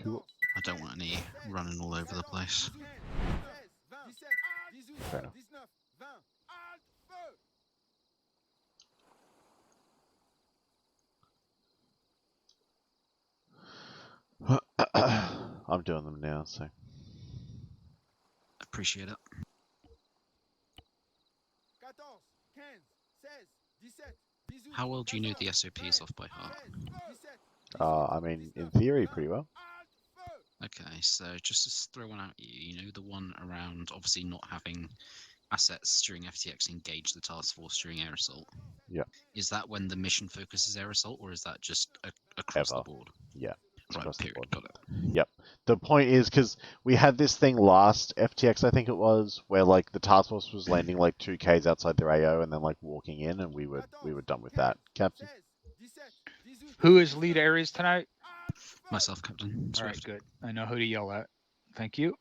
Cool. I don't want any running all over the place. Fair enough. I'm doing them now, so. Appreciate it. How well do you know the SOPs off by heart? I mean, in theory, pretty well. Okay, so just to throw one out at you, you know the one around obviously not having assets during FTX engage the task force during air assault? Yeah. Is that when the mission focuses air assault, or is that just across the board? Yeah. Right, Across the period, board. got it. Yep. The point is, because we had this thing last FTX, I think it was, where like the task force was landing like 2Ks outside their AO and then like walking in, and we were done with that. Captain. Who is lead areas tonight? Myself, Captain. All right, Swift. good. I know who to yell at. Thank you.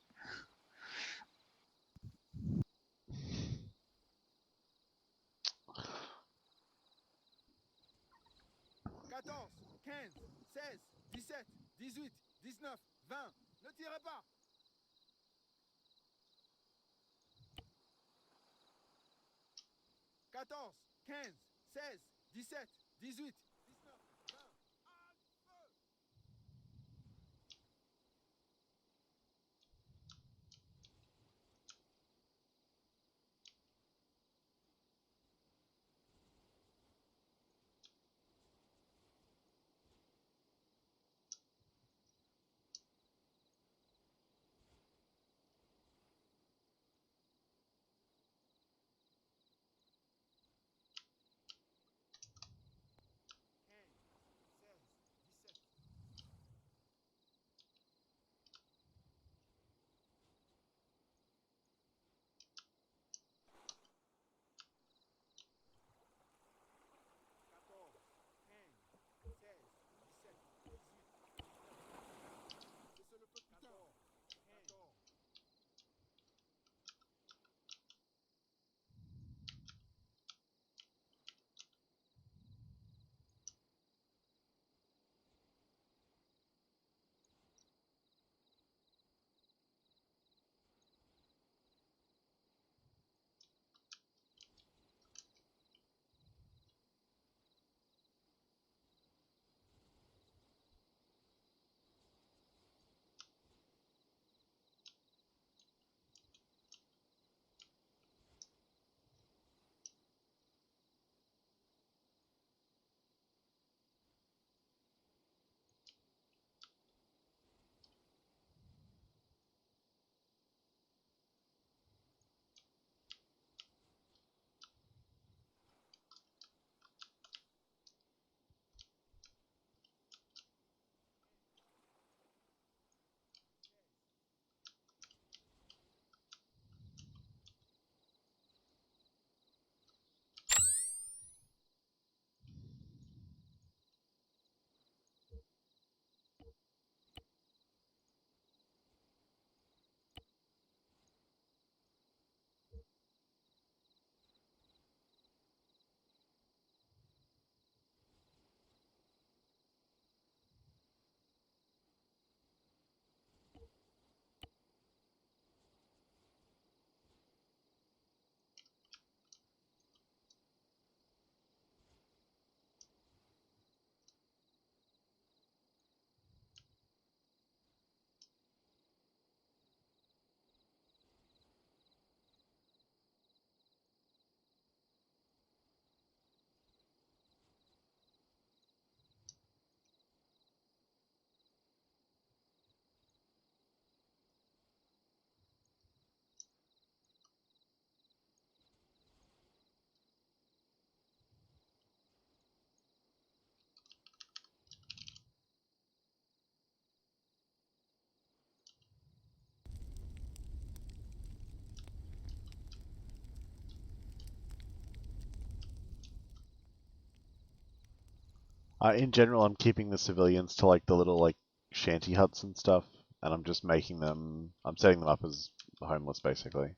In general, I'm keeping the civilians to like the little like shanty huts and stuff, and I'm just making them. I'm setting them up as homeless basically.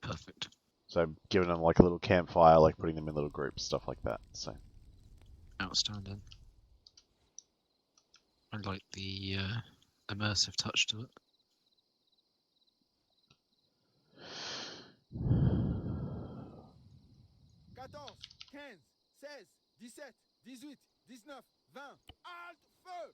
Perfect. So giving them like a little campfire, like putting them in little groups, stuff like that. So Outstanding. I like the immersive touch to it. 14, 15, 16, 17, 18, 19, 20. Halt! Feu!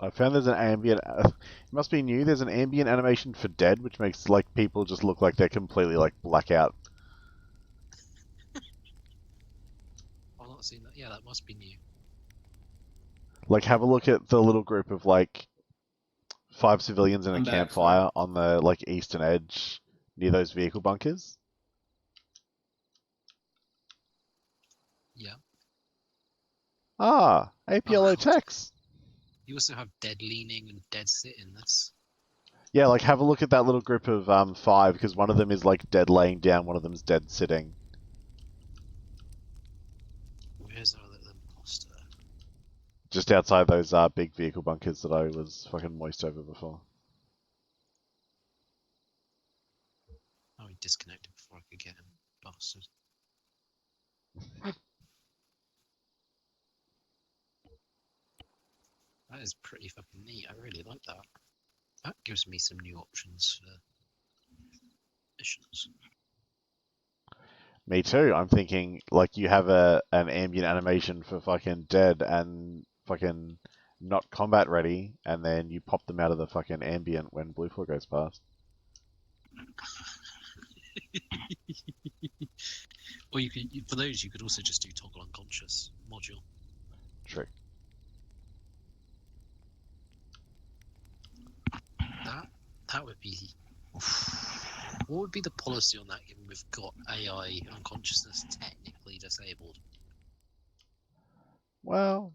I found there's an ambient. It must be new. There's an ambient animation for dead, which makes like people just look like they're completely like blackout. I've not seen that. Yeah, that must be new. Like, have a look at the little group of like 5 civilians in a I'm back, campfire on the like eastern edge near those vehicle bunkers. Yeah. Ah, APLO Oh, God. text. You also have dead leaning and dead sitting. That's Yeah, like have a look at that little group of 5, because one of them is like dead laying down, one of them's dead sitting. where's our little imposter? Just outside those big vehicle bunkers that I was fucking moist over before. Oh, he disconnected before I could get him, bastard. That is pretty fucking neat. I really like that. That gives me some new options for missions. Me too. I'm thinking like you have an ambient animation for fucking dead and fucking not combat ready, and then you pop them out of the fucking ambient when blue floor goes past. Or you could, for those, you could also just do toggle unconscious module. True. That would be. What would be the policy on that, given we've got AI unconsciousness technically disabled? Well,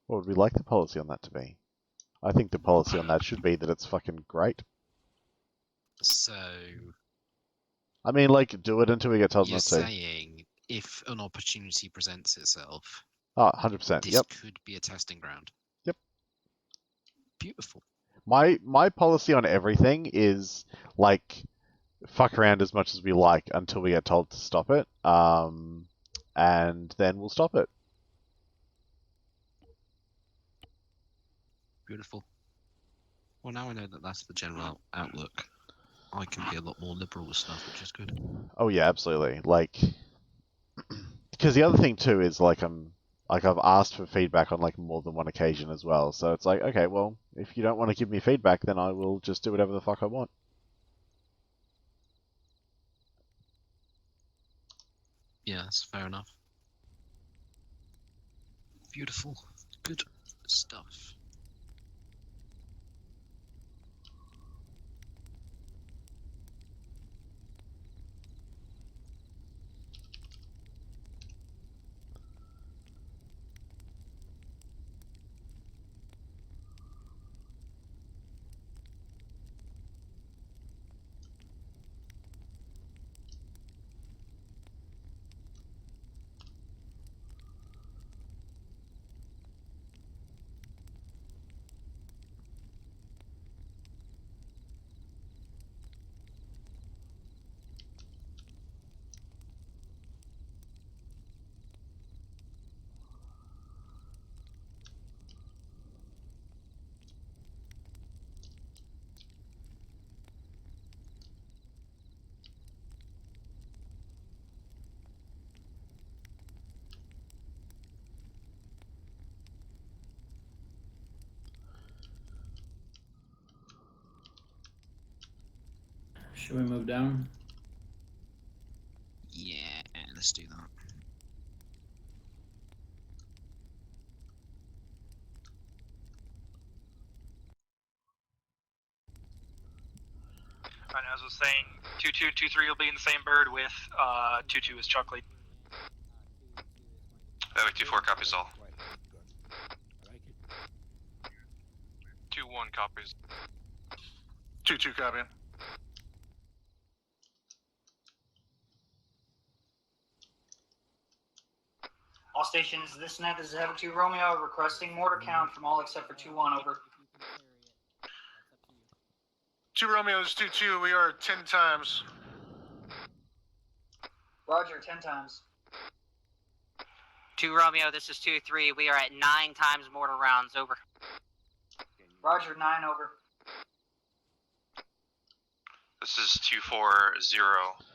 what would we like the policy on that to be? I think the policy on that should be that it's fucking great. So I mean, like, do it until we get told you're not to. saying if an opportunity presents itself, Oh, 100%. this Yep. could be a testing ground. Yep. Beautiful. My policy on everything is like fuck around as much as we like until we get told to stop it. And then we'll stop it. Beautiful. Well, now I know that that's the general outlook. I can be a lot more liberal with stuff, which is good. Oh yeah, absolutely. Like, because the other thing too is like I've asked for feedback on like more than one occasion as well. So it's like, okay, well, if you don't want to give me feedback, then I will just do whatever the fuck I want. Yeah, that's fair enough. Beautiful. Good stuff. Should we move down? Yeah, let's do that. Right, as I was saying, 2223 will be in the same bird with 22 is Chuck Lee. 24 copies all. 2-1 copies. 2-2 copy. All stations, this net is Ever 2 Romeo requesting mortar count from all except for 2-1, over. 2 Romeos, 2-2, we are 10 times. Roger, 10 times. 2 Romeo, this is 2-3. We are at 9 times mortar rounds, over. Roger, 9, over. This is 2-4, 0.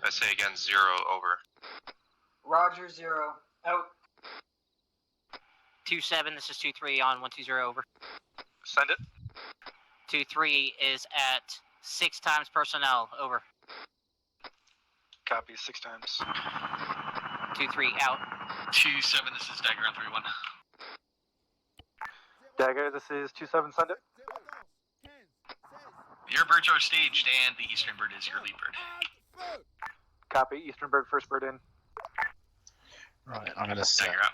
I say again, 0, over. Roger, 0, out. 2-7, this is 2-3 on 120, over. Send it. 2-3 is at 6 times personnel, over. Copy, 6 times. 2-3 out. 2-7, this is Dagger on 3-1. Dagger, this is 2-7, send it. Your birds are staged, and the eastern bird is your lead bird. Copy, Eastern Bird, first bird in. Right, I'm gonna set Dagger out.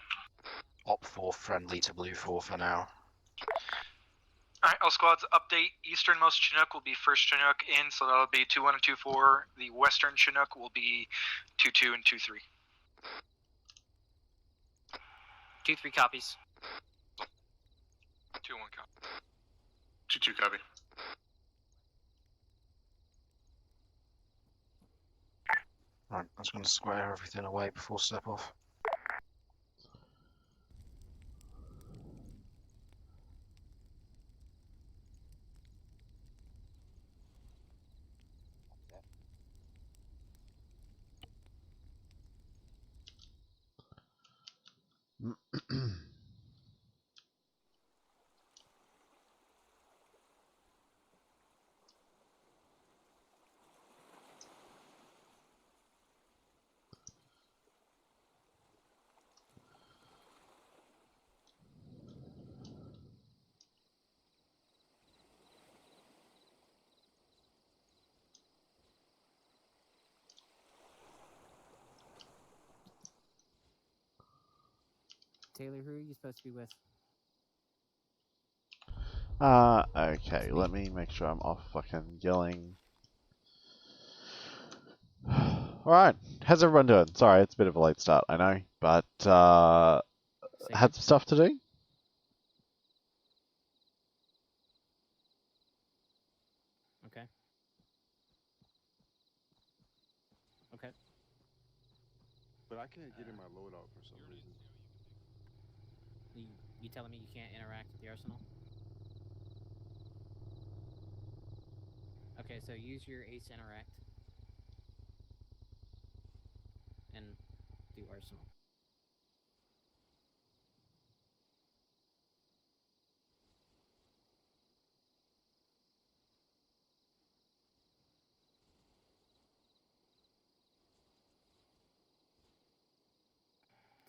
op 4 friendly to blue 4 for now. Alright, all squads, update. Easternmost Chinook will be first Chinook in, so that'll be 2-1 and 2-4. The western Chinook will be 2-2 and 2-3. 2-3 copies. 2-1 copy. 2-2 copy. Right, I'm just gonna square everything away before step off. Taylor, who are you supposed to be with? Okay, let me make sure I'm off fucking yelling. Alright, how's everyone doing? Sorry, it's a bit of a late start, I know, but had some stuff to do. Okay. Okay. But I can't get in my loadout for some reason. You telling me you can't interact with the arsenal? Okay, so use your ace interact. And do arsenal.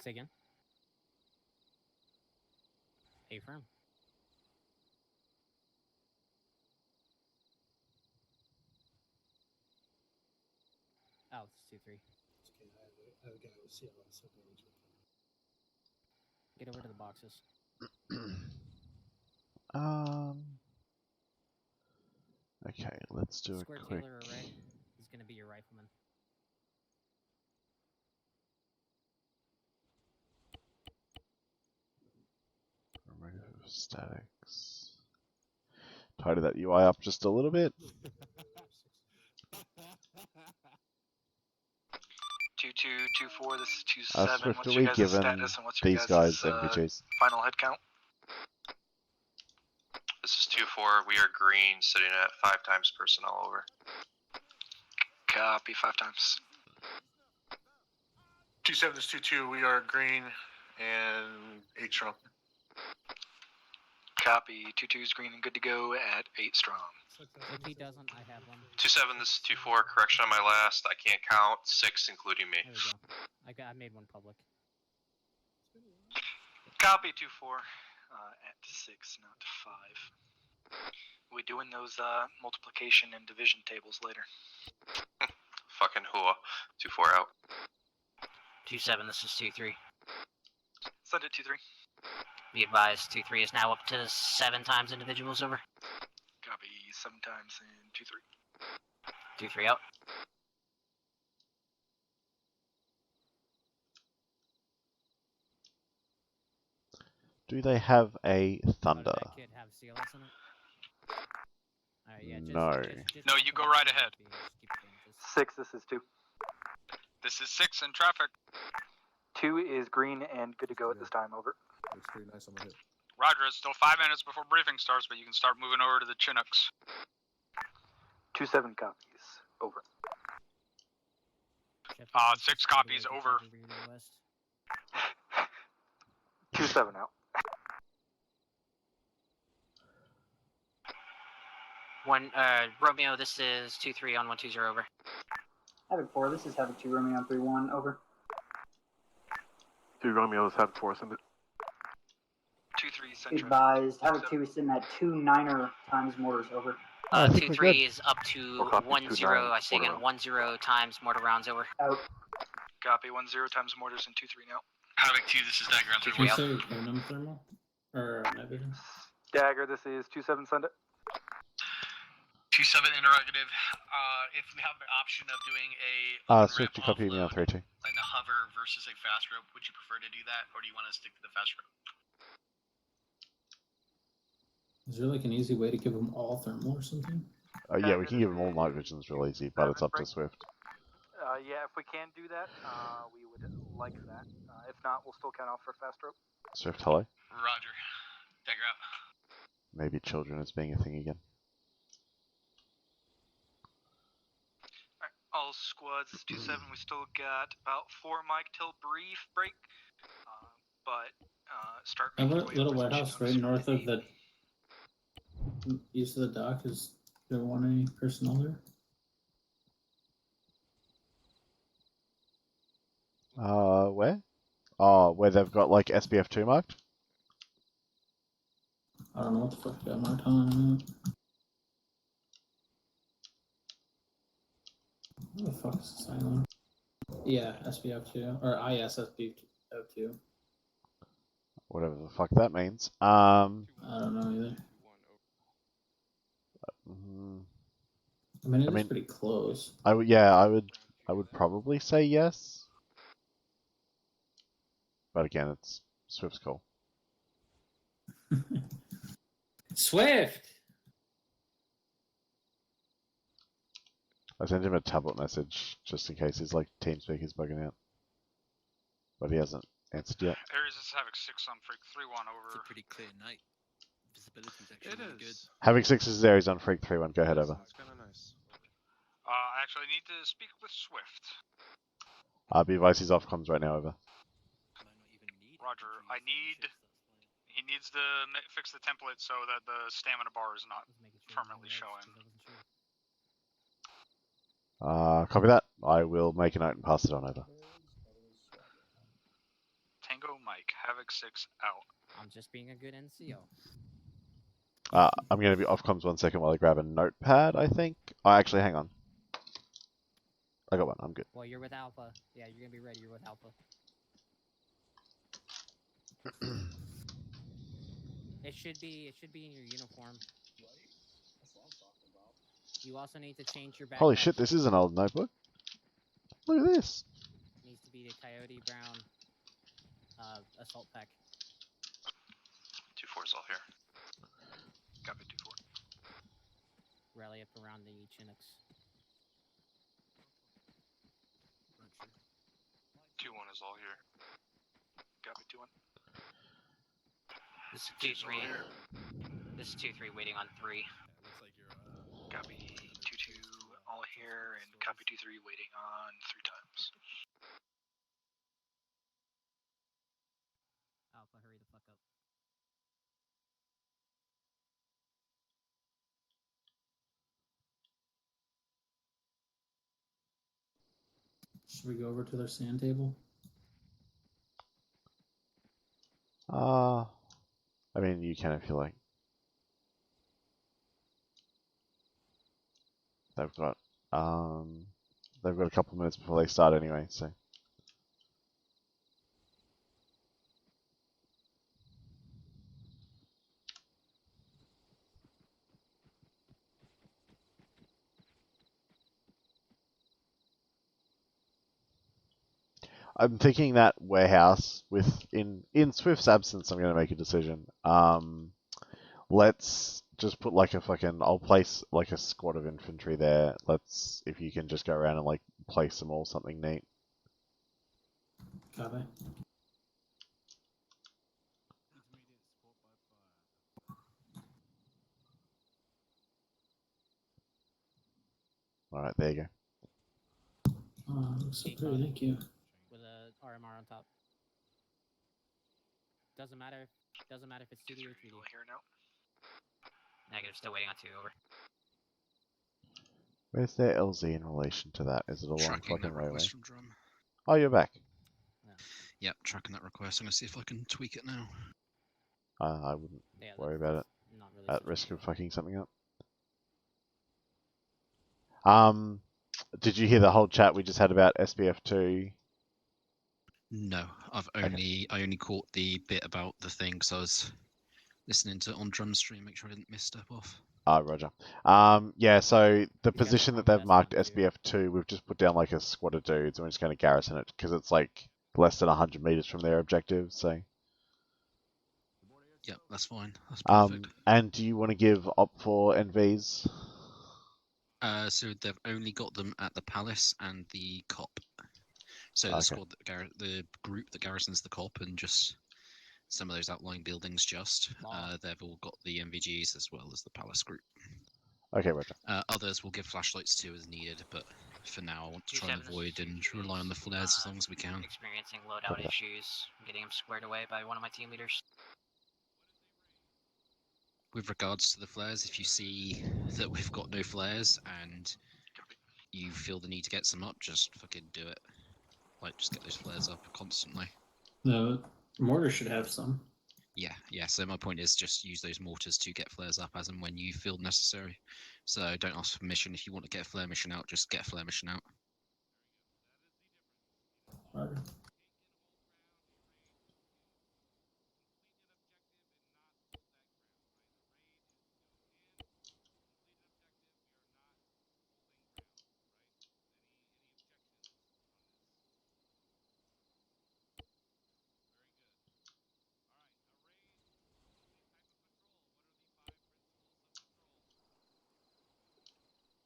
Say again. A firm. Oh, it's 2-3. Get over to the boxes. Okay, let's do Square a quick. Taylor array is going to be your rifleman. Remove statics. Tidy that UI up just a little bit. 2-2, 2-4, this is 2-7. Swift, What's are your we guys' given status and what's your these guys guys' NVGs? final head count? This is 2-4. We are green, sitting at 5 times personnel, over. Copy, 5 times. 2-7 is 2-2, we are green and 8 strong. Copy, 2-2 is green and good to go at 8 strong. If he doesn't, I have one. 2-7, this is 2-4. Correction on my last. I can't count. 6, including me. There we go. I made one public. Copy, 2-4 at 6, not 5. We doing those multiplication and division tables later. Fucking hua. 2-4 out. 2-7, this is 2-3. Send it 2-3. Be advised, 2-3 is now up to 7 times individuals, over. 7 times and 2-3. 2-3 out. Do they have a thunder? Does that kid have CLS in it? Alright, yeah, No. No, you go right ahead. 6, this is 2. This is 6 in traffic. 2 is green and good to go at this time, over. Looks pretty nice on my hip. Roger, it's still 5 minutes before briefing starts, but you can start moving over to the Chinooks. 2-7 copies, over. 6 copies, over. 2-7 out. Romeo, this is 2-3 on 120, over. Havoc 4, this is Havoc 2, Romeo on 3-1, over. 2 Romeos have 4, send it. 2-3 Central. Advised, Havoc 2 is sitting at 2 9er times mortars, over. I think we're 2-3 good. is up to Or copy 1-0, 2-9, I say again, mortar 1-0 times mortar rounds, over. Out. Copy, 1-0 times mortars and 2-3 now. Havoc 2, this is Dagger on 2-3 Can you out. say aluminum thermal? Or night vision? Dagger, this is 2-7, send it. 2-7 interrogative. If we have the option of doing a Swift, you copy me on 3-2. and a hover versus a fast rope, would you prefer to do that, or do you want to stick to the fast rope? Is there like an easy way to give them all thermal or something? Yeah, we can give them all night visions real easy, but it's up to Swift. Yeah, if we can do that, we would like that. If not, we'll still count off for fast rope. Swift, hello? Roger. Dagger out. Maybe children is being a thing again. All squads, 2-7, we still got about 4 mic till brief break. But start That making your way little over to warehouse Chinooks right for north of 8. the east of the dock, is there want any personnel there? Where? Oh, where they've got like SBF 2 marked? I don't know what the fuck got marked on it. What the fuck is this island? Yeah, SBF2 or ISSBF2. Whatever the fuck that means. I don't know either. I mean, it's pretty close. I would probably say yes. But again, it's Swift's call. Swift! I sent him a tablet message just in case his like TeamSpeak is bugging out. But he hasn't answered yet. Aries is Havoc 6 on Freak 3-1 over. It's a pretty clear night. Visibility's actually really good. Havoc 6 is there, he's on Freak 3-1, go ahead, over. It's kind of nice. I actually need to speak with Swift. Be advised he's off comms right now, over. Roger, he needs to fix the template so that the stamina bar is not permanently showing. Copy that. I will make a note and pass it on over. Tango Mike, Havoc 6 out. I'm just being a good NCO. I'm going to be off comms 1 second while I grab a notepad, I think. Oh, actually, hang on. I got one, I'm good. Well, you're with Alpha. Yeah, you're gonna be ready. You're with Alpha. It should be in your uniform. You also need to change your backpack. Holy shit, this is an old notebook. Look at this. It needs to be the Coyote Brown assault pack. 2-4's all here. Copy 2-4. Rally up around the Chinooks. 2-1 is all here. Copy 2-1. This is 2-3. This is 2-3 waiting on 3. Copy 2-2 all here, and copy 2-3 waiting on 3 times. Alpha, hurry the fuck up. Should we go over to their sand table? I mean, you can if you like. They've got a couple of minutes before they start anyway, so. I'm thinking that warehouse in Swift's absence. I'm going to make a decision. Let's just put like a fucking. I'll place like a squad of infantry there. If you can just go around and like place them all something neat. Copy. All right, there you go. Looks so pretty. Thank you. With a RMR on top. Doesn't matter if it's 2D or 3D. Here now. Negative, still waiting on 2 over. Where's their LZ in relation to that? Is it along Tracking fucking that railway? request from Drum. Oh, you're back. Yep, tracking that request. I'm gonna see if I can tweak it now. I wouldn't worry about it. Not really At risk of sustainable. fucking something up. Did you hear the whole chat we just had about SBF2? No, I only caught the bit about the thing because I was listening to it on Drum stream, make sure I didn't miss step off. Roger. Yeah, so the guys position are that they've on marked SBF2. SBF2, we've just put down like a squad of dudes and we're just going to garrison it because it's like less than 100 meters from their objective, so. Yep, that's fine. That's perfect. And do you want to give OP4 NVs? So they've only got them at the palace and the cop. So the squad the group that garrisons the cop and just some of those outlying buildings they've all got the MVGs as well as the palace group. Okay, Roger. Others will give flashlights too as needed, but for now I want to try and avoid and rely on the flares as long as we can. Experiencing loadout issues, getting them squared away by one of my team leaders. With regards to the flares, if you see that we've got no flares and you feel the need to get some up, just fucking do it. Like, just get those flares up constantly. No, mortar should have some. Yeah, so my point is just use those mortars to get flares up as and when you feel necessary. So don't ask for permission. If you want to get a flare mission out, just get a flare mission out. Roger.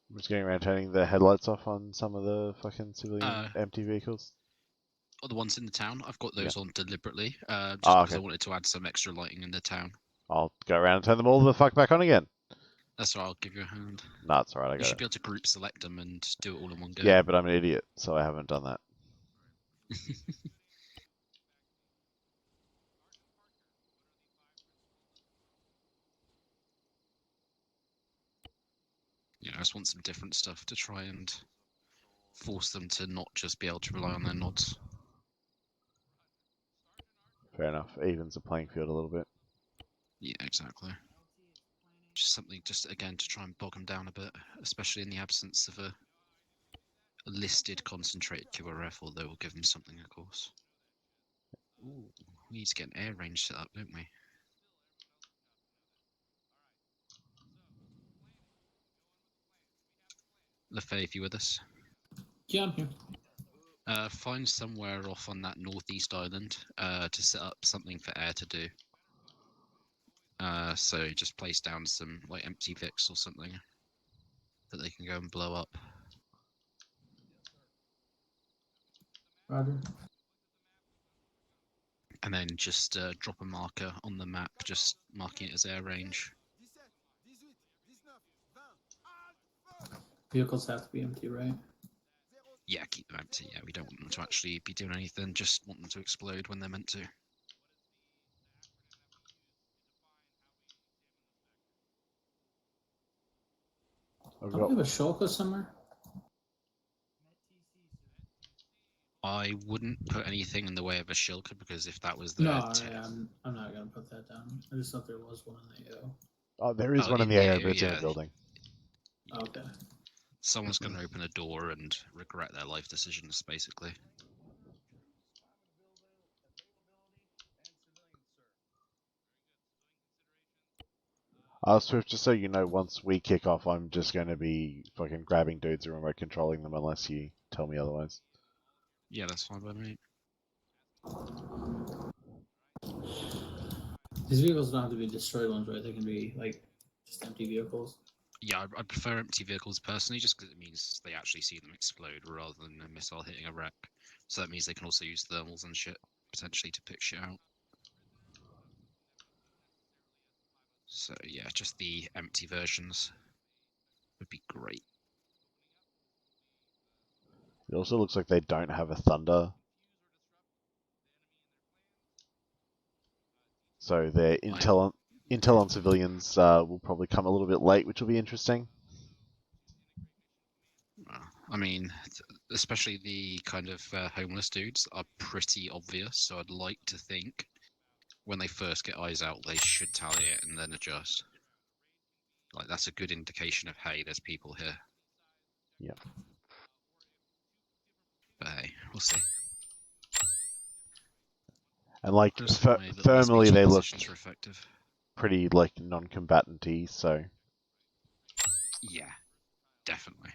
I'm just going around turning the headlights off on some of the fucking civilian empty vehicles. Or the ones in the town, I've got those on deliberately, just because I wanted to add some extra lighting in the town. I'll go around and turn them all the fuck back on again. That's right, I'll give you a hand. No, it's alright, I got You should it. be able to group select them and do it all in one go. Yeah, but I'm an idiot, so I haven't done that. I just want some different stuff to try and force them to not just be able to rely on their nods. Fair enough. Evens the playing field a little bit. Yeah, exactly. Just something, again, to try and bog them down a bit, especially in the absence of a listed concentrated QRF, although we'll give them something, of course. Ooh, we need to get an air range set up, don't we? LaFay, if you with us? Yeah, I'm here. Find somewhere off on that northeast island to set up something for air to do. So just place down some like empty Vix or something that they can go and blow up. Roger. And then just drop a marker on the map, just marking it as air range. Vehicles have to be empty, right? Yeah, keep them empty. Yeah, we don't want them to actually be doing anything, just want them to explode when they're meant to. Don't we have a Shulka somewhere? I wouldn't put anything in the way of a Shilka because if that was the No, I'm not gonna put that down. I just thought there was one in the AO. Oh, there is one in the AO, but it's in a building. Okay. Someone's going to open a door and regret their life decisions, basically. Swift, just so you know, once we kick off, I'm just going to be fucking grabbing dudes and remote controlling them unless you tell me otherwise. Yeah, that's fine by me. These vehicles don't have to be destroyed ones, right? They can be like just empty vehicles. Yeah, I prefer empty vehicles personally, just because it means they actually see them explode rather than a missile hitting a wreck. So that means they can also use thermals and shit potentially to pick shit out. So yeah, just the empty versions would be great. It also looks like they don't have a thunder. So their intel on civilians will probably come a little bit late, which will be interesting. I mean, especially the kind of homeless dudes are pretty obvious, so I'd like to think when they first get eyes out, they should tally it and then adjust. Like, that's a good indication of, hey, there's people here. Yep. But hey, we'll see. And like Just my little thermally, they look positions are effective. pretty like non-combatant-y, so Yeah, definitely.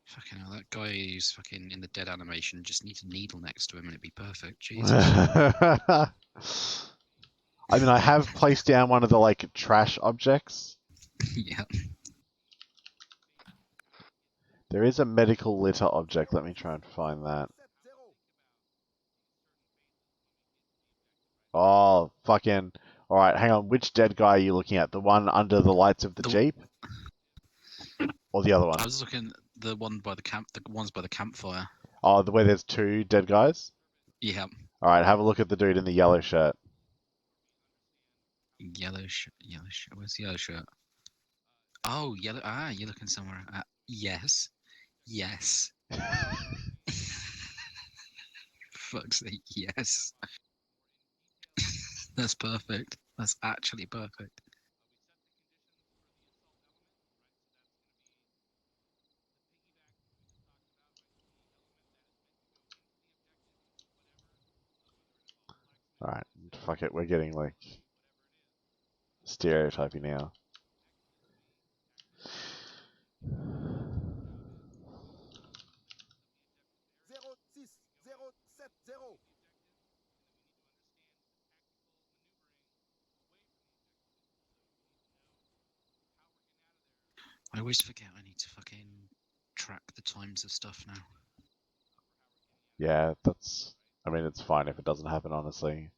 Fucking hell, that guy who's fucking in the dead animation just needs a needle next to him and it'd be perfect. Jesus. I mean, I have placed down one of the like trash objects. Yeah. There is a medical litter object. Let me try and find that. Oh, fucking. Alright, hang on. Which dead guy are you looking at? The one under the lights of the Jeep? Or the other one? I was looking the one by the camp, the ones by the campfire. Oh, the way there's two dead guys? Yeah. Alright, have a look at the dude in the yellow shirt. Yellow shirt. Where's the yellow shirt? Oh, yellow. Ah, you're looking somewhere. Yes. Yes. Fuck's sake, yes. That's perfect. That's actually perfect. Alright, fuck it. We're getting like stereotypy now. I always forget I need to fucking track the times of stuff now. Yeah, that's... I mean, it's fine if it doesn't happen, honestly.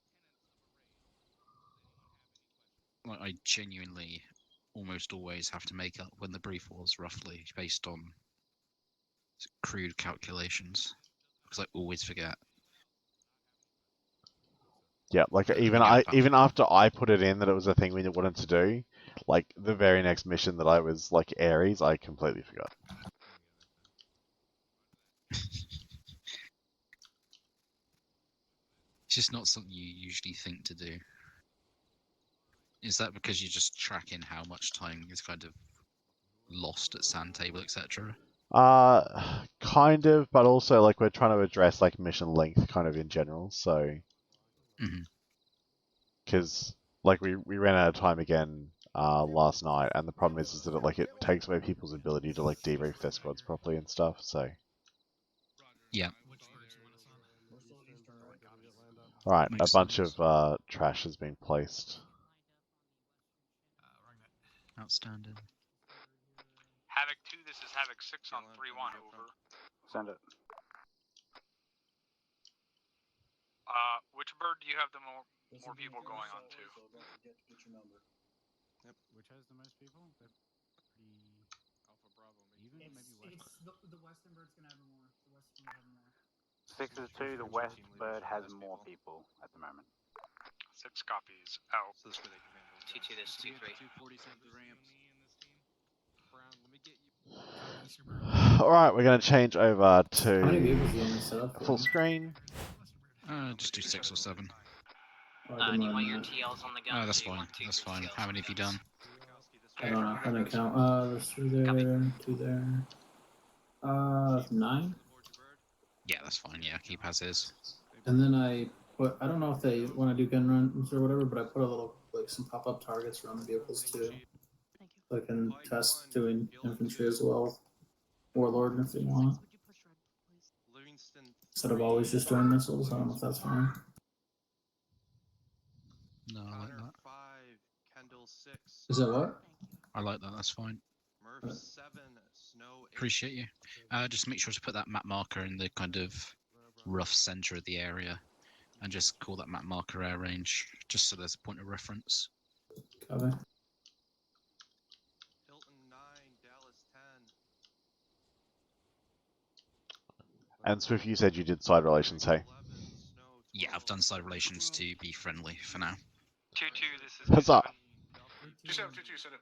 Like, I genuinely almost always have to make up when the brief was, roughly, based on crude calculations. Because I always forget. Yeah, like even after I put it in that it was a thing we wanted to do, like the very next mission that I was like Ares, I completely forgot. It's just not something you usually think to do. Is that because you're just tracking how much time is kind of lost at sand table, etc.? Kind of, but also like we're trying to address like mission length kind of in general, so because like we ran out of time again last night, and the problem is that it takes away people's ability to like debrief their squads properly and stuff. So yeah. All right, Makes a bunch sense. of trash has been placed. Outstanding. Havoc 2, this is Havoc 6 on 3-1, over. Send it. Which bird do you have the more people going on to? Yep. Which has the most people? They're pretty Alpha Bravo. Even maybe West. The Western bird's gonna have more. The Western bird have more. 6 is 2, the West bird has more people at the moment. 6 copies. Out. So this way they can handle 2-2 this, 2-3. 240 set the ramps. Brown, let me get you. All right, we're gonna change over How many to vehicles do you want to set up? full screen. Just do 6 or 7. Do you want your TLs on the gun? Oh, that's fine. That's fine. How many have you done? I don't know. I didn't count. There's 3 there, 2 there. 9. Yeah, that's fine. Yeah, keep as is. And then I don't know if they want to do gun runs or whatever, but I put a little like some pop-up targets around the vehicles too. So I can test doing infantry as well Warlord if you want. Instead of always just doing missiles, I don't know if that's fine. No, I like that. Is it what? I like that. That's fine. Appreciate you. Just make sure to put that map marker in the kind of rough center of the area, and just call that map marker air range, just so there's a point of reference. Copy. And Swift, you said you did side relations, hey? Yeah, I've done side relations to be friendly for now. 2-2, this is Huzzah! 27, 2-2, send it.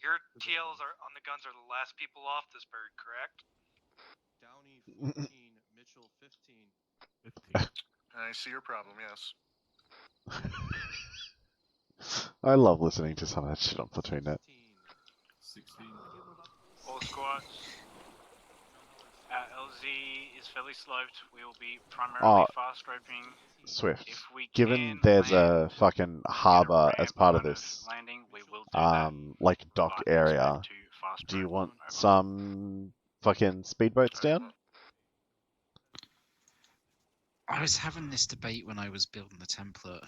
Your TLs are on the guns are the last people off this bird, correct? Downey 14, Mitchell 15. I see your problem, yes. I love listening to some of that shit on PlatoonNet. 16. All squads. LZ is fairly sloped. We will be primarily fast roping. Swift. If we Given can there's land, a fucking harbour as part of this, landing, we will do that. like dock But area, expect to fast do you rope want over. some fucking speedboats down? I was having this debate when I was building the template,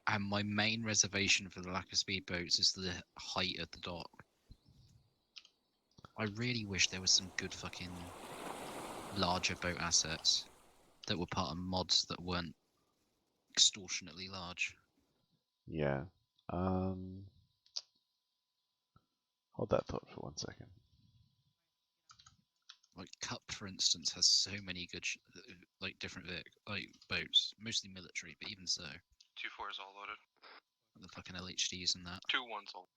and my main reservation for the lack of speedboats is the height of the dock. I really wish there was some good fucking larger boat assets that were part of mods that weren't extortionately large. Yeah. Hold that thought for 1 second. Like Cup, for instance, has so many good, like different boats, mostly military, but even so. 2-4 is all loaded. The fucking LHDs and that. 2-1's all.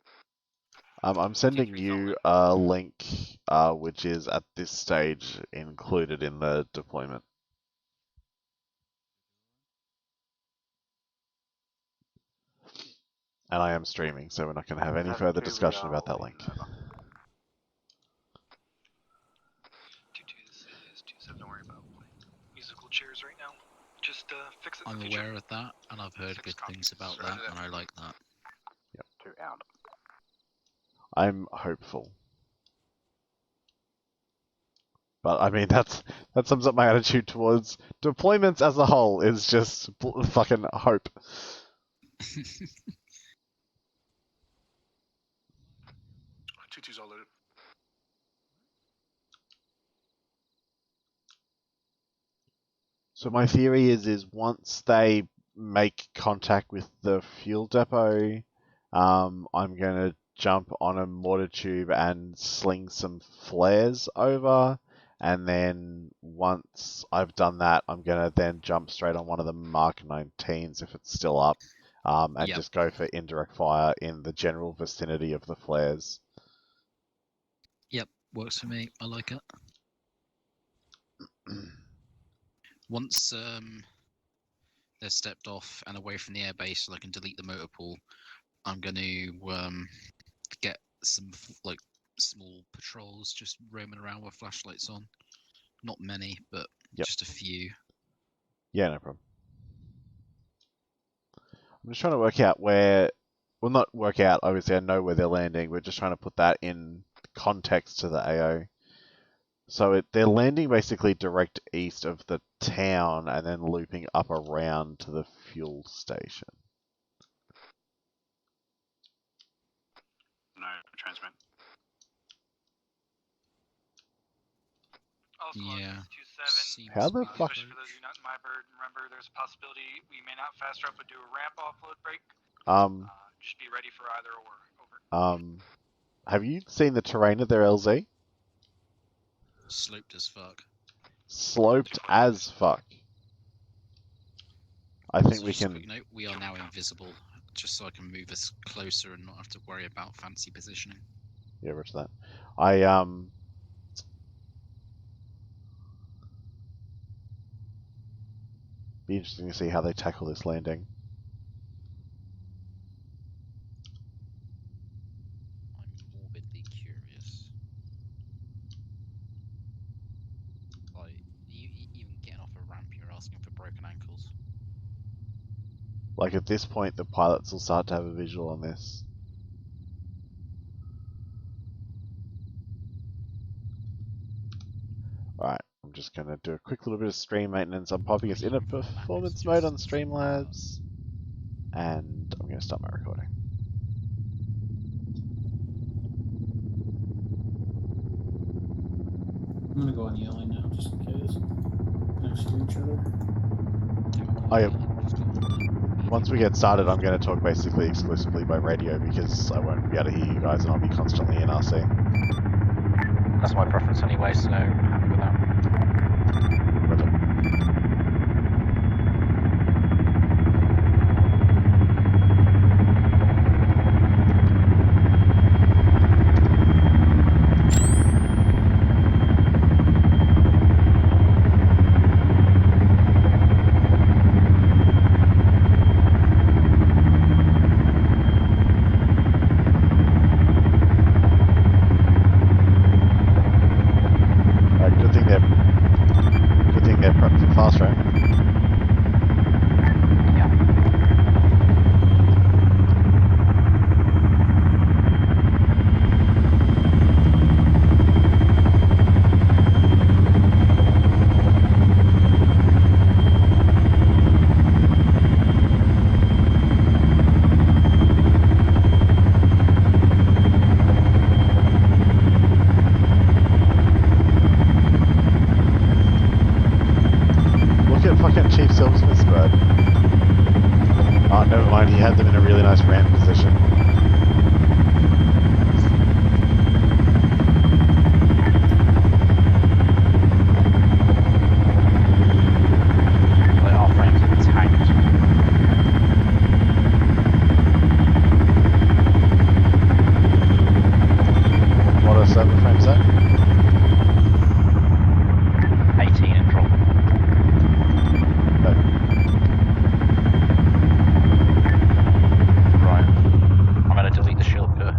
I'm sending you a link, which is at this stage included in the deployment. And I am streaming, so we're not going to have any further discussion about that link. 2-2, this is 2-7, don't worry about musical chairs right now. Just fix it in I'm the future. aware of that, and I've heard good things about that, and I like that. Yep. 2 out. I'm hopeful. But I mean, that sums up my attitude towards deployments as a whole, is just fucking hope. 2-2's all loaded. So my theory is once they make contact with the fuel depot, I'm going to jump on a mortar tube and sling some flares over, and then once I've done that, I'm going to then jump straight on one of the Mark 19s if it's still up, and just go for indirect fire in the general vicinity of the flares. Yep, works for me. I like it. Once they're stepped off and away from the airbase, so I can delete the motor pool, I'm going to get some like small patrols just roaming around with flashlights on. Not many, but just a few. Yeah, no problem. I'm just trying to work out where, well, not work out, obviously I know where they're landing, but just trying to put that in context to the AO. So they're landing basically direct east of the town and then looping up around to the fuel station. No, transmit. Yeah. 2-7. How the fuck? Especially for those of you not in my bird, remember there's a possibility we may not fast rope but do a ramp offload break. Just be ready for either or. Over. Have you seen the terrain of their LZ? Sloped as fuck. Sloped as fuck. I think So we just a can. quick note, we are now invisible, just so I can move us closer and not have to worry about fancy positioning. Yeah, roger that. I be interesting to see how they tackle this landing. I'm morbidly curious. Like, even getting off a ramp, you're asking for broken ankles. Like at this point, the pilots will start to have a visual on this. Alright, I'm just going to do a quick little bit of stream maintenance. I'm popping us in a performance mode on Streamlabs, and I'm going to start my recording. I'm gonna go on yelling now, just in case. Next to each other. Once we get started, I'm going to talk basically exclusively by radio because I won't be able to hear you guys and I'll be constantly in RC. That's my preference anyway, so I'm happy with that. He had them in a really nice ramp position. Like our frames are tanked. What are server frames at? 18 and dropping. Delete the shield cur.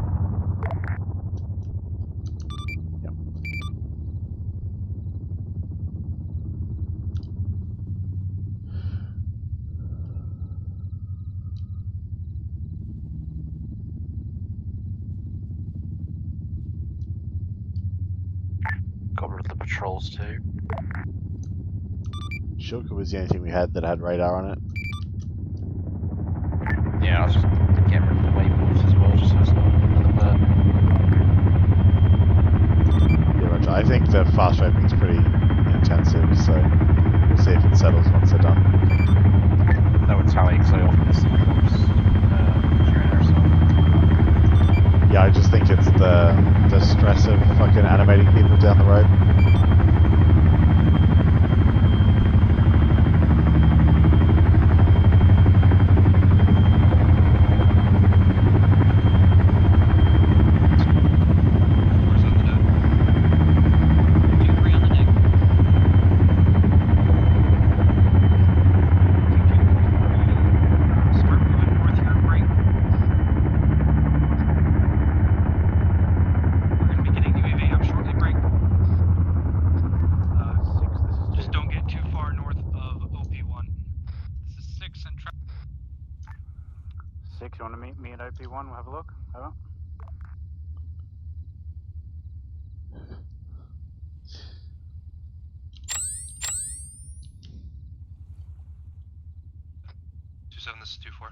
Yep. Got rid of the patrols too. Shield cur was the only thing we had that had radar on it. Yeah, I was just getting rid of the waypoints as well, just so it's not another bird. Yeah, Roger. I think the fast raping is pretty intensive, so we'll see if it settles once they're done. That would tally because I often see drops during there, so. Yeah, I just think it's the stress of fucking animating people down the road. You want to meet me at OP1? We'll have a look. Over. This is 2-4.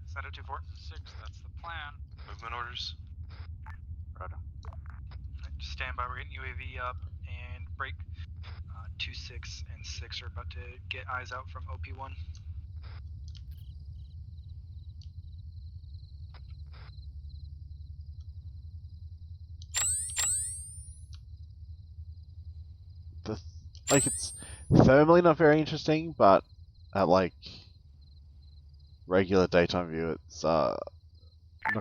Set at 2-4. 6, that's the plan. Movement orders. Right. Just stand by, we're getting UAV up and break. 2, 6, and 6 are about to get eyes out from OP1. Like, it's thermally not very interesting, but at like regular daytime view, it's not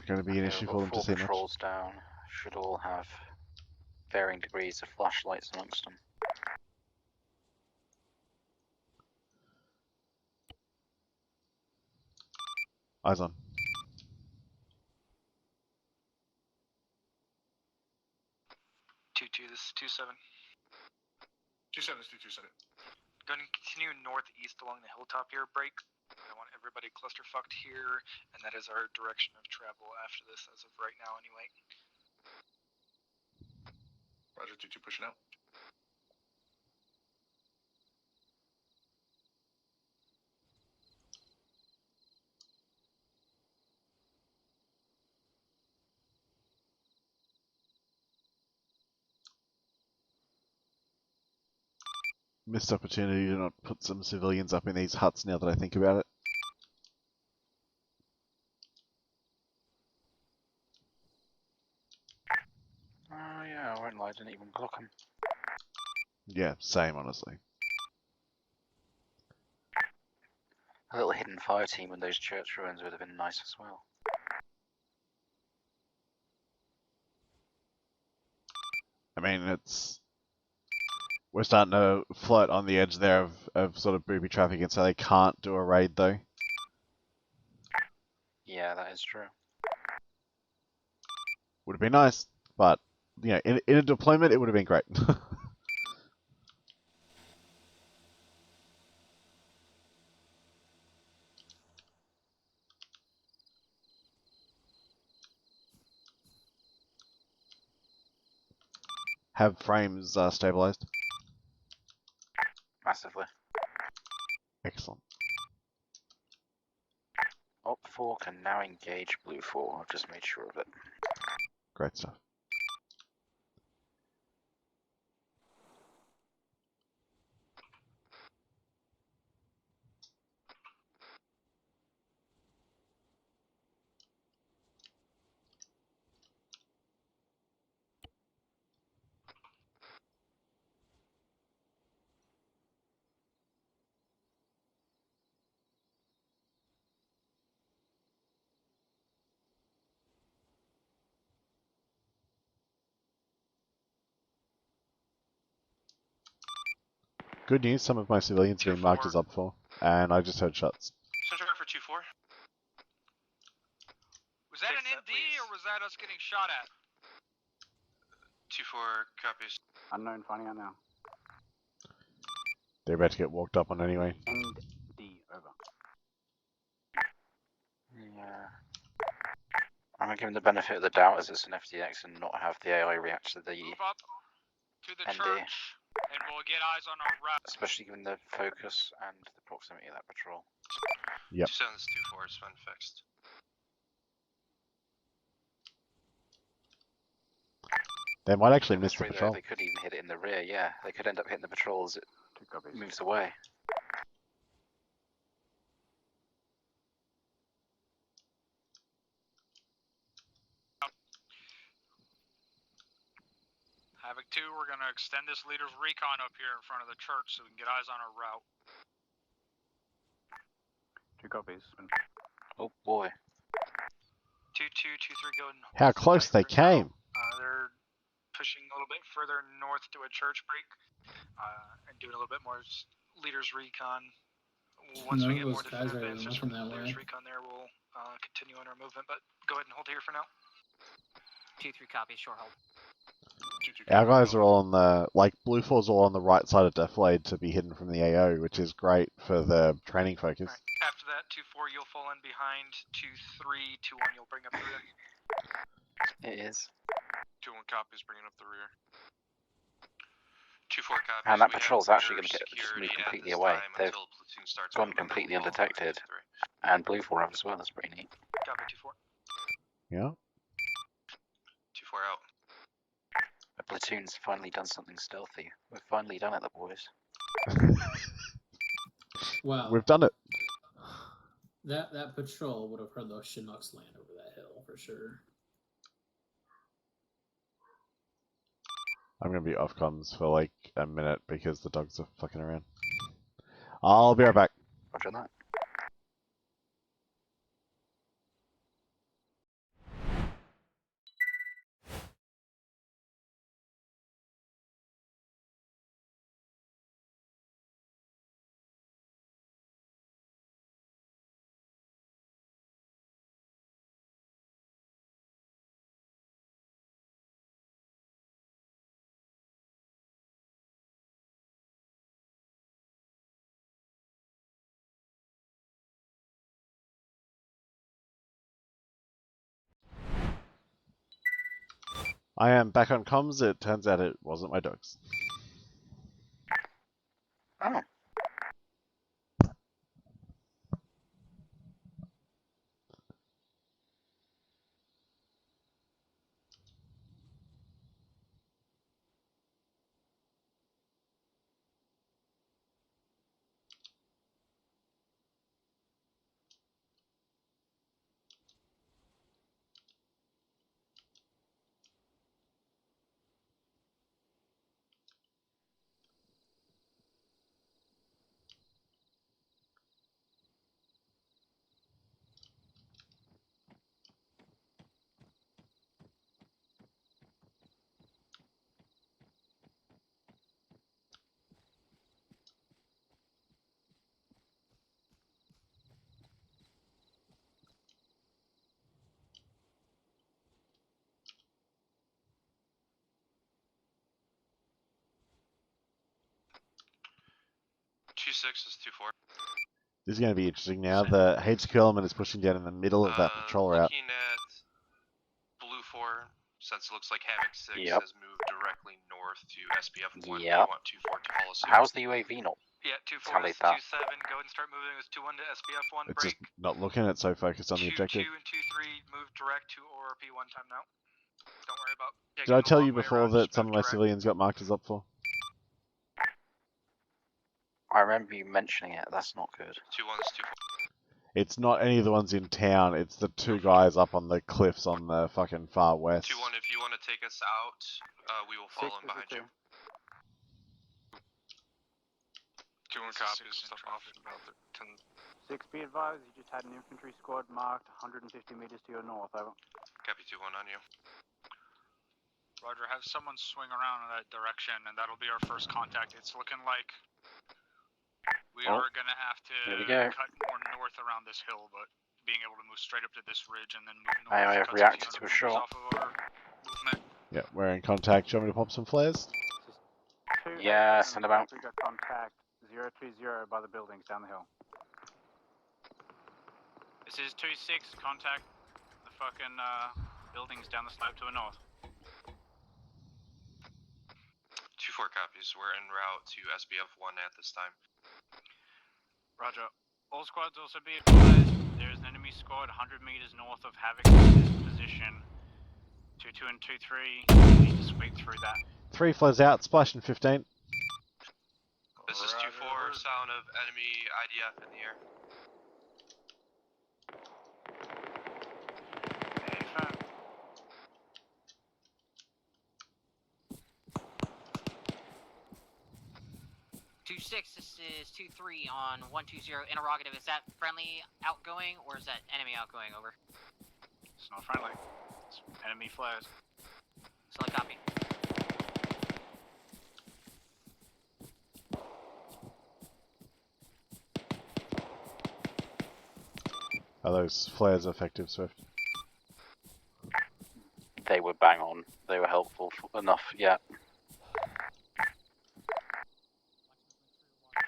going to be an issue for them to see much. Patrols down should all have varying degrees of flashlights amongst them. Eyes on. 2-2, this is 2-7. 2-7 is 2-2-7. Going to continue northeast along the hilltop here, break. I want everybody clusterfucked here, and that is our direction of travel after this, as of right now, anyway. Roger, 2-2 pushing out. missed opportunity to not put some civilians up in these huts now that I think about it. Oh yeah, I won't lie, I didn't even clock them. Yeah, same, honestly. A little hidden fire team in those church ruins would have been nice as well. I mean, we're starting to float on the edge there of sort of booby traffic, and so they can't do a raid though. Yeah, that is true. Would have been nice, but you know, in a deployment, it would have been great. Have frames stabilized? Massively. Excellent. Op 4 can now engage Blue 4, I've just made sure of it. Great stuff. Good news, some of my civilians have been marked as up for, and I just heard shots. Center for 2-4. Was that an ND or was that us getting shot at? 2-4 copies. Unknown finding out now. They're about to get walked up on anyway. End D, over. Yeah. I'm gonna give him the benefit of the doubt as it's an FTX and not have the AI react to the Move up to the ND. church, and we'll get eyes on our route. Especially given the focus and the proximity of that patrol. Yep. 2-7's 2-4 is been fixed. They might actually In miss this the way, though, patrol. they could even hit it in the rear, yeah. They could end up hitting the patrol as it moves away. Havoc 2, we're going to extend this leader's recon up here in front of the church so we can get eyes on our route. 2 copies. Oh boy. 2-2, 2-3 going. How close they came! They're pushing a little bit further north to a church break and doing a little bit more leader's recon. Once we get more definitive answers from the leader's recon there, we'll continue on our movement, but go ahead and hold here for now. 2-3 copies, short hold. Our guys are all on the, like, Blue 4's all on the right side of Deflade to be hidden from the AO, which is great for the training focus. Right. After that, 2-4, you'll fall in behind. 2-3, 2-1, you'll bring up the rear. It is. 2-1 copies bringing up the rear. 2-4 copies. And that patrol's actually going to get just moved completely away. They've gone completely undetected. And Blue 4 have as well, that's pretty neat. Copy 2-4. Yeah. 2-4 out. A platoon's finally done something stealthy. We've finally done it, the boys. Well, We've done it. That patrol would have heard those Chinooks land over that hill for sure. I'm gonna be off comms for like a minute because the dogs are fucking around. I'll be right back. Roger that. I am back on comms. It turns out it wasn't my dogs. Oh. 2-6 is 2-4. This is going to be interesting now. The HQ element is pushing down in the middle of that patrol route. Looking at Blue 4, since it looks like Havoc 6 has moved directly north to SBF 1. Yep. We want 2-4 to follow suit. How's the UAV not? Yeah, 2-4 is 2-7. Go ahead and start moving with 2-1 to SBF 1. It's Break. just not looking. It's so focused on the 2-2 objective. and 2-3 move direct to ORP 1 time now. Don't worry about. Did I tell you before that some of my civilians got marked as up for? I remember you mentioning it. That's not good. 2-1 is 2-4. It's not any of the ones in town. It's the two guys up on the cliffs on the fucking far west. 2-1, if you want to take us out, we will follow in behind you. 2-1 copies and stuff off. About 10. 6, be advised, you just had an infantry squad marked 150 meters to your north, over. Copy 2-1 on you. Roger, have someone swing around in that direction, and that'll be our first contact. It's looking like we are going to have to cut more north around this hill, but being able to move straight up to this ridge and then move north. I have reacted to a shot. Yeah, we're in contact. Do you want me to pop some flares? Yeah, send them out. We got contact 030 by the buildings down the hill. This is 2-6, contact the fucking buildings down the slope to the north. 2-4 copies. We're en route to SBF 1 at this time. Roger. All squads also be advised, there is an enemy squad 100 meters north of Havoc's position. 2-2 and 2-3, you need to sweep through that. 3 flares out, splash in 15. This is 2-4, sound of enemy IDF in the air. This is 2-3 on 120 interrogative. Is that friendly outgoing or is that enemy outgoing? Over. It's not friendly. It's enemy flares. Solid copy. Are those flares effective, Swift? They were bang on. They were helpful enough, yeah.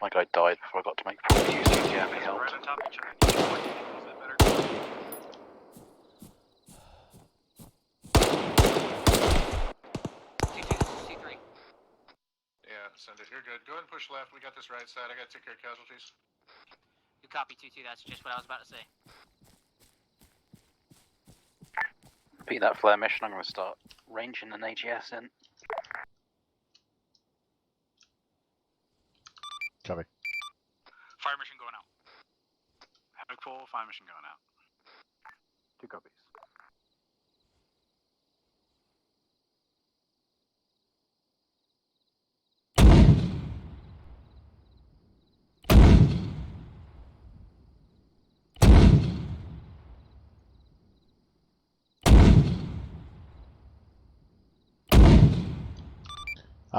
My guy died before I got to make full use of it, yeah, it helped. Right on top of each other. You need to a little bit better. Yeah, send it. You're good. Go ahead and push left. We got this right side. I gotta take care of casualties. You copy 2-2. That's just what I was about to say. Beat that flare mission. I'm gonna start ranging an AGS in. Copy. Fire mission going out. Havoc full, fire mission going out. 2 copies.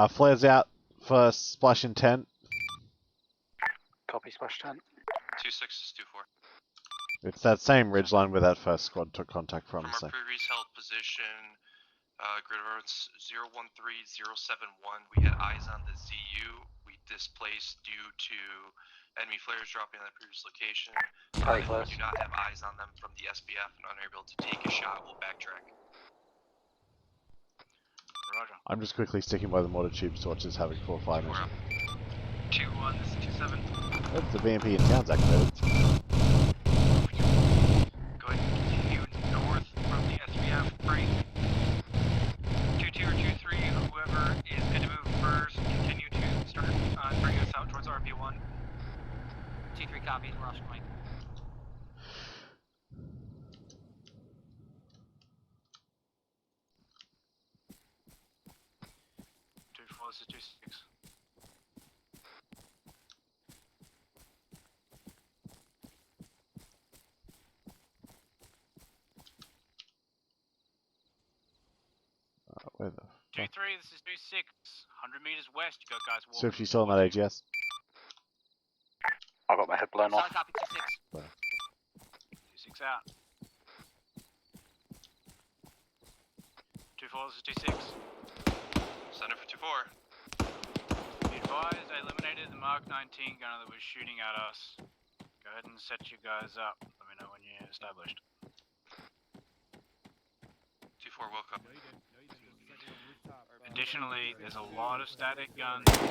Flares out for splash in 10. Copy, splash 10. 2-6 is 2-4. It's that same ridgeline where that first squad took contact from. From our previous held position, grid reference 013071, we had eyes on the ZU. We displaced due to enemy flares dropping on the previous location. If we do not have eyes on them from the SBF and unable to take a shot, we'll backtrack. Roger. I'm just quickly sticking by the mortar tubes to watch this Havoc 4-5 mission. 2-1, this is 2-7. That's the VMP in town's activated. Go ahead and continue north from the SBF break. 2-2 or 2-3, whoever is going to move first, continue to start bring us out towards RP1. 2-3 copies, we're off point. This is 2-6. Where the 2-3, this is 2-6. 100 meters west, you got guys walking. So if you still on that AGS? I got my head blown off. Solid copy 2-6. 2-6 out. 2-4, this is 2-6. Center for 2-4. Be advised, I eliminated the Mark 19 gunner that was shooting at us. Go ahead and set you guys up. Let me know when you're established. 2-4, welcome. Additionally, there's a lot of static guns. 2-1,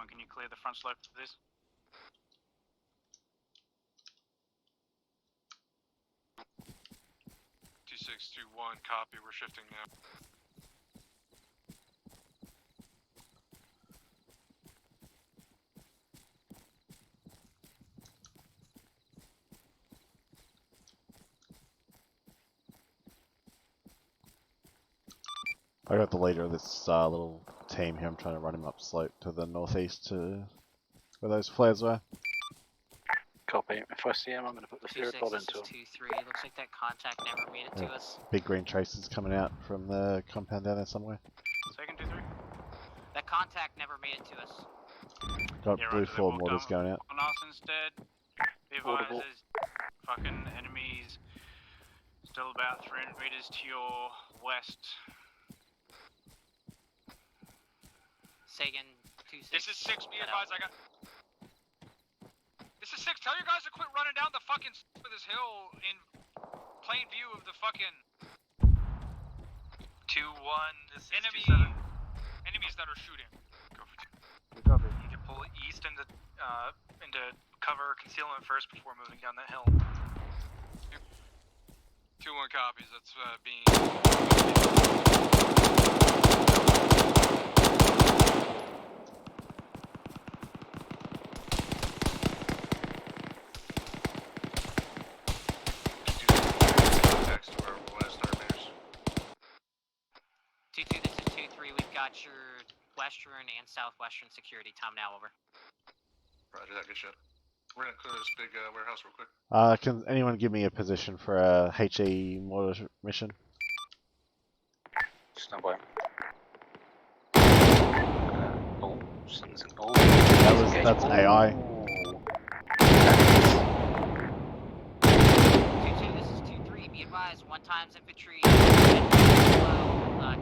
can you clear the front slope for this? 2621, copy, we're shifting now. I got the leader of this little team here. I'm trying to run him up slope to the northeast to where those flares were. Copy. If I see him, I'm going to put the fear pod into him. 2-3. Looks like that contact never made it to us. Big green traces coming out from the compound down there somewhere. Second 2-3. That contact never made it to us. Got blue 4 mortars going out. On us instead. Be advised, there's fucking enemies still about 300 meters to your west. Sagan 2-6. This is 6, be advised, I got... This is 6, tell you guys to quit running down the fucking of this hill in plain view of the fucking... 2-1, this is enemies that are shooting. Go for 2. Copy. You need to pull east into cover concealment first before moving down that hill. 2-1 copies, that's being... Your western and southwestern security. Tom now, over. Roger that, good shot. We're gonna clear this big warehouse real quick. Can anyone give me a position for a HE mortar mission? Stand by. Oh, something's... Oh, that's AI. 2-2, this is 2-3. Be advised, 1 times infantry to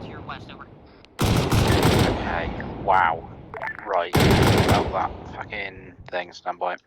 your west, over. Okay, wow. Right, well that fucking thing, stand by.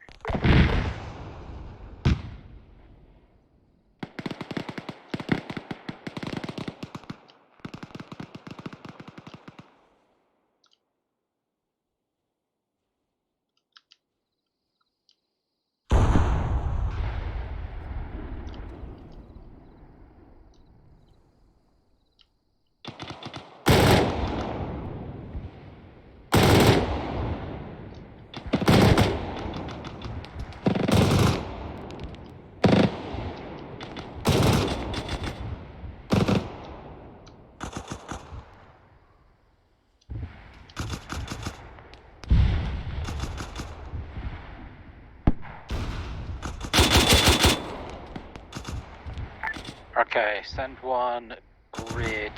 Okay, send one grid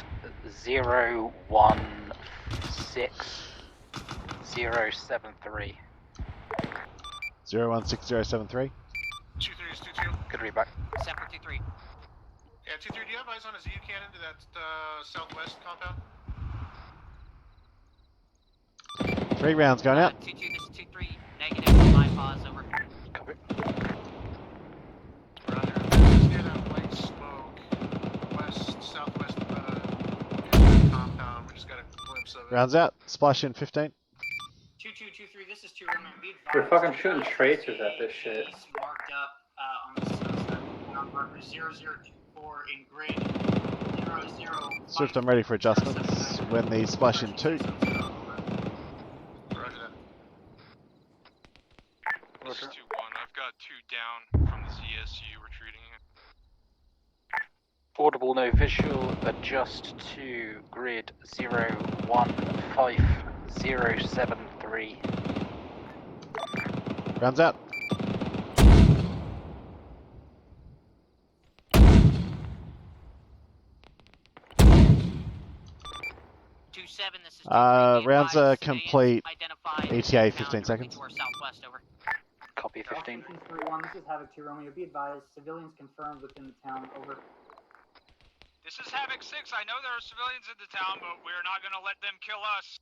016073. 016073. 2-3 is 2-2. Good read back. Separate 2-3. Yeah, 2-3, do you have eyes on a ZU cannon to that southwest compound? 3 rounds going out. 2-2, this is 2-3. Negative, my pause, over. Copy. Roger, just near that white smoke, southwest compound. We just got a glimpse of it. Rounds out. Splash in 15. 2-2-2-3, this is 2 Roman. Be advised. We're fucking shooting tracers at this shit. He's marked up on the sunset on marker 0024 in grid 00. Swift, I'm ready for adjustments when the splash in 2. Roger that. This is 2-1, I've got 2 down from the CSU retreating. Audible, no visual, adjust to grid 015073. Rounds out. 2-7, this is 2-3. Rounds are complete. ETA 15 seconds. To our southwest, over. Copy. SB15. 3-1, this is Havoc 2 Romeo. Be advised, civilians confirmed within the town. Over. This is Havoc 6. I know there are civilians in the town, but we're not gonna let them kill us.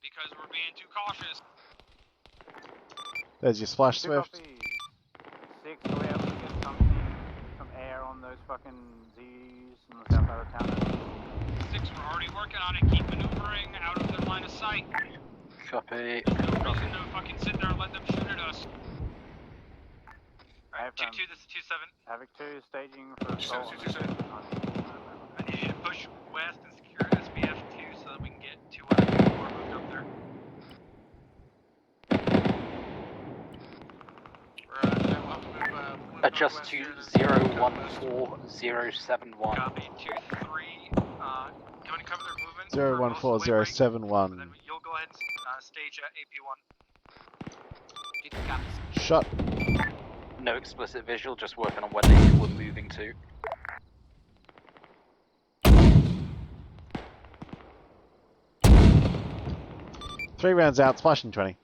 Because we're being too cautious. There's your splash, Swift. 6, are we able to get some air on those fucking Zeus on the south side of town? 6, we're already working on it. Keep maneuvering out of their line of sight. Copy. There's no reason to fucking sit there and let them shoot at us. Alright, 2-2, this is 2-7. Havoc 2 staging for assault. I need you to push west and secure SBF 2 so that we can get 2-1 moved up there. Adjust to 014071. Copy, 2-3. Can we cover their movement? 014071. Then you'll go ahead and stage at AP1. Shot. No explicit visual, just working on where they were moving to. Three rounds out, splashing 20.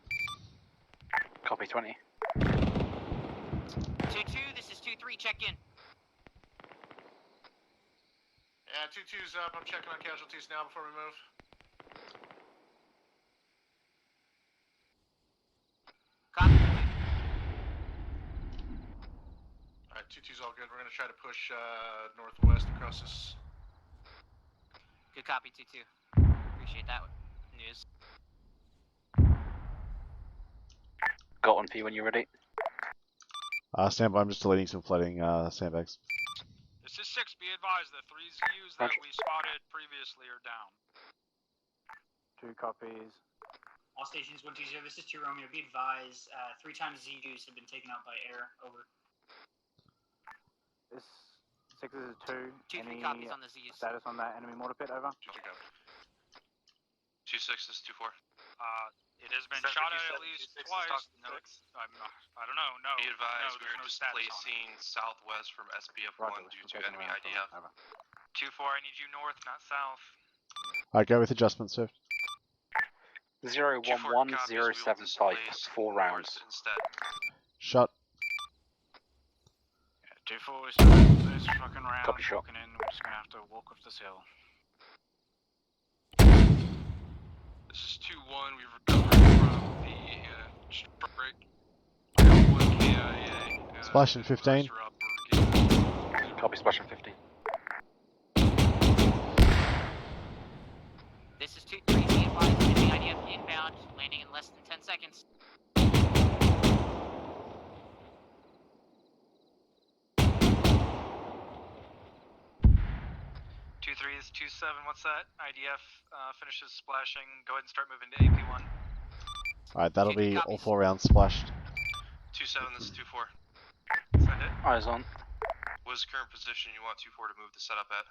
Copy 20. 2-2, this is 2-3, check in. Yeah, 2-2's up. I'm checking on casualties now before we move. Copy. Alright, 2-2's all good. We're gonna try to push northwest across this. Good copy, 2-2. Appreciate that news. Got one for you when you're ready. Stand by, I'm just deleting some floating sandbags. This is 6. Be advised, the 3 ZUs that we spotted previously are down. 2 copies. All stations 120, this is 2 Romeo. Be advised, 3 times ZUs have been taken out by air. Over. This 6 is 2. 2-3 copies on the Zeus. Status on that enemy mortar pit, over? 2-6 is 2-4. It has been shot at least twice. No, I don't know. No. Be advised, no, we're no displacing southwest from SBF1 due to enemy IDF. 2-4, I need you north, not south. Alright, go with adjustment, Swift. 011075, 4 rounds. Instead. Shot. Yeah, 2-4 is those fucking rounds. Copy shot. Walking in, we're just gonna have to walk off this hill. This is 2-1, we've recovered from the strike break. We have 1 KIA. Splashing 15. Copy, splashing 15. This is 2-3, be advised, enemy IDF inbound, landing in less than 10 seconds. 2-3 is 2-7, what's that? IDF finishes splashing, go ahead and start moving to AP1. Alright, that'll be all 4 rounds splashed. 2-7, this is 2-4. Send it. Eyes on. What is the current position you want 2-4 to move the setup at?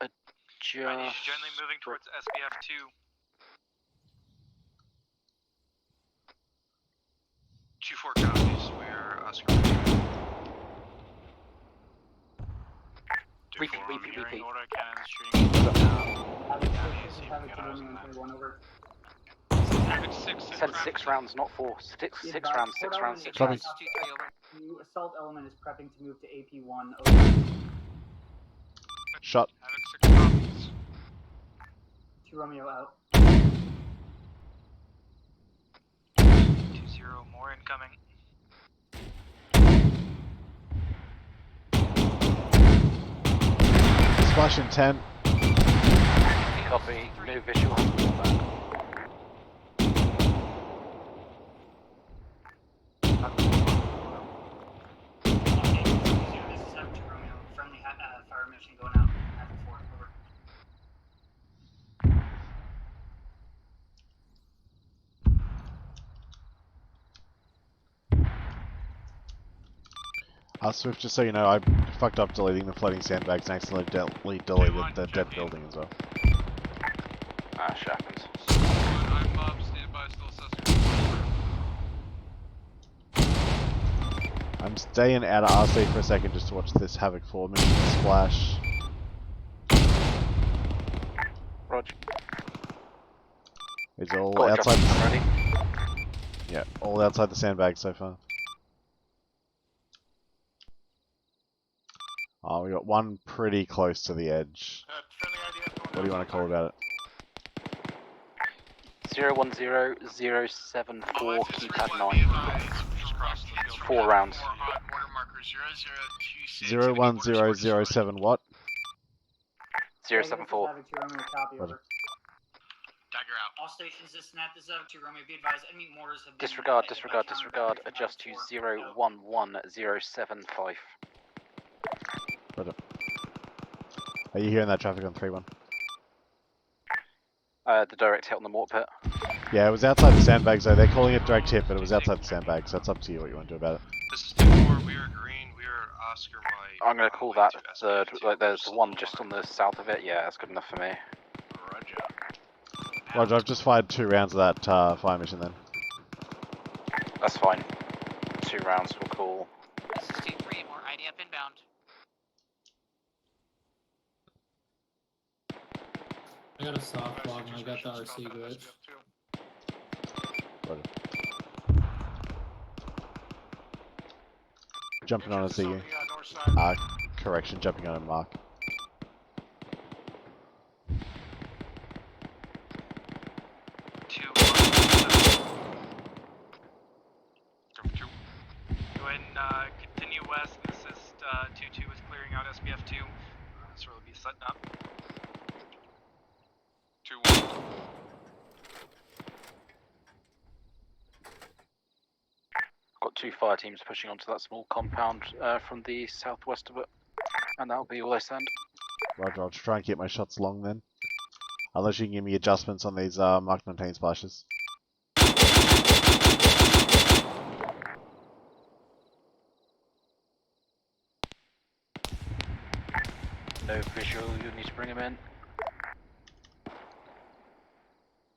I Adjust. need you generally moving towards SBF 2. 2-4 copies, we're Oscar. Repeat. Auto cannons shooting. Havoc 6 Said 6 rounds, not 4. 6 rounds, 6 rounds, 6 Copy. rounds. The assault element is prepping to move to AP1. Over. Shot. Havoc 6 copies. 2 Romeo out. 2-0, more incoming. Splashing 10. Copy, no visual. Back. This is Havoc 2 Romeo. Friendly fire mission going out. Havoc 4. Over. Swift, just so you know, I fucked up deleting the floating sandbags and accidentally deleted the dead building as well. Ah, shit happens. I'm Bob, stand by, still assessing. I'm staying out of RC for a second just to watch this Havoc 4 mission splash. Roger. It's all Got outside. adjustments ready. Yeah, all outside the sandbag so far. Oh, we got one pretty close to the edge. What do you want to call about it? 010074 keypad 9. 4 rounds. 01007 what? 074. Roger. Dagger out. All stations, this and that, this is out to Romeo. Be advised, enemy mortars have been Disregard, detected by disregard, counter disregard. Adjust to 354. 011075. Roger. Are you hearing that traffic on 3-1? The direct hit on the mortar pit. Yeah, it was outside the sandbags though. They're calling it direct hit, but it was outside the sandbags, so it's up to you what you want to do about it. This is 2-4, we are green, we are Oscar Mike. I'm going to call that third. Like, there's the one just on the south of it. Yeah, that's good enough for me. Roger, I've just fired 2 rounds of that fire mission then. That's fine. 2 rounds will call. This is 2-3, more IDF inbound. I got a soft block and I got the RC glitch. Roger. Jumping on a ZU. Correction, jumping on a mark. Go ahead and continue west. Assist 2-2 with clearing out SBF 2. That's where we'll be setting up. 2-1. Got 2 fire teams pushing onto that small compound from the southwest of it. And that'll be all I send. Roger, I'll try and keep my shots long then. Unless you can give me adjustments on these marked maintain splashes. No visual, you need to bring him in.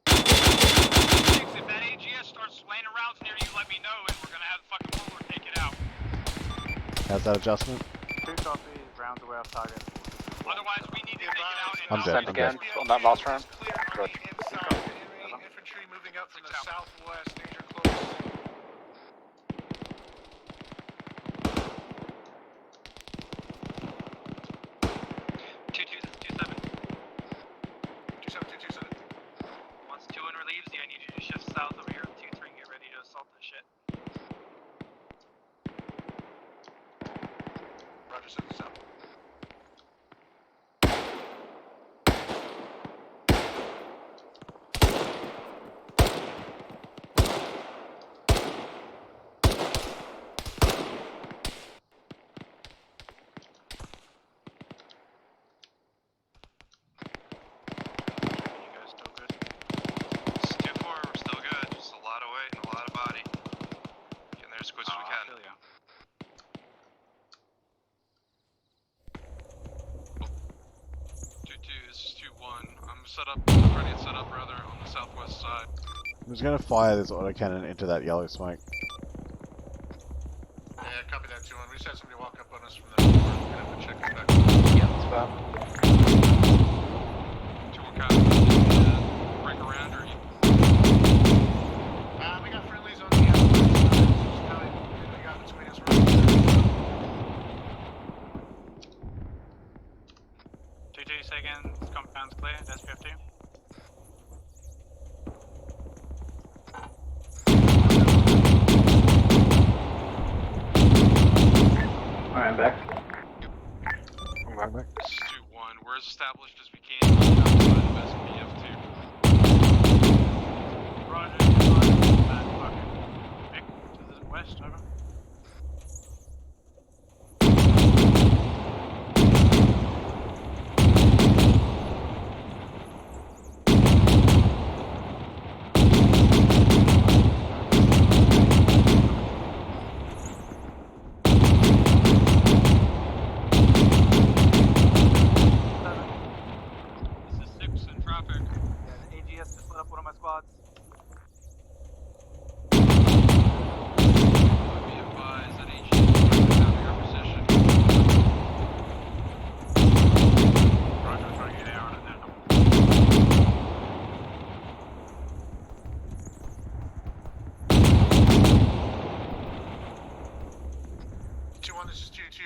If that AGS starts laying around near you, let me know, and we're gonna have the fucking warlord take it out. How's that adjustment? 2 copies, rounds away off target. Otherwise, we need to take it out. I'm dead, Send I'm again dead. on that last round. Good. Infantry moving up from the southwest, danger close. Once 2-1 relieves you, I need you to shift south over here with 2-3 and get ready to assault this shit. Roger, send this out. Set up, ready to set up rather on the southwest side. I'm just gonna fire this autocannon into that yellow smoke. Yeah, copy that 2-1. We just had somebody walk up on us from the north. We're gonna have to check this back. Yeah, that's fair. 2-1 break around or you... We got friendlies on the outside. Just kind of we got between us. 2-2 seconds, compound's clear, SPF 2. Alright, I'm back. I'm back. This is 2-1. We're as established as we can outside of SPF 2. Roger, back fucking Vic to the west, over.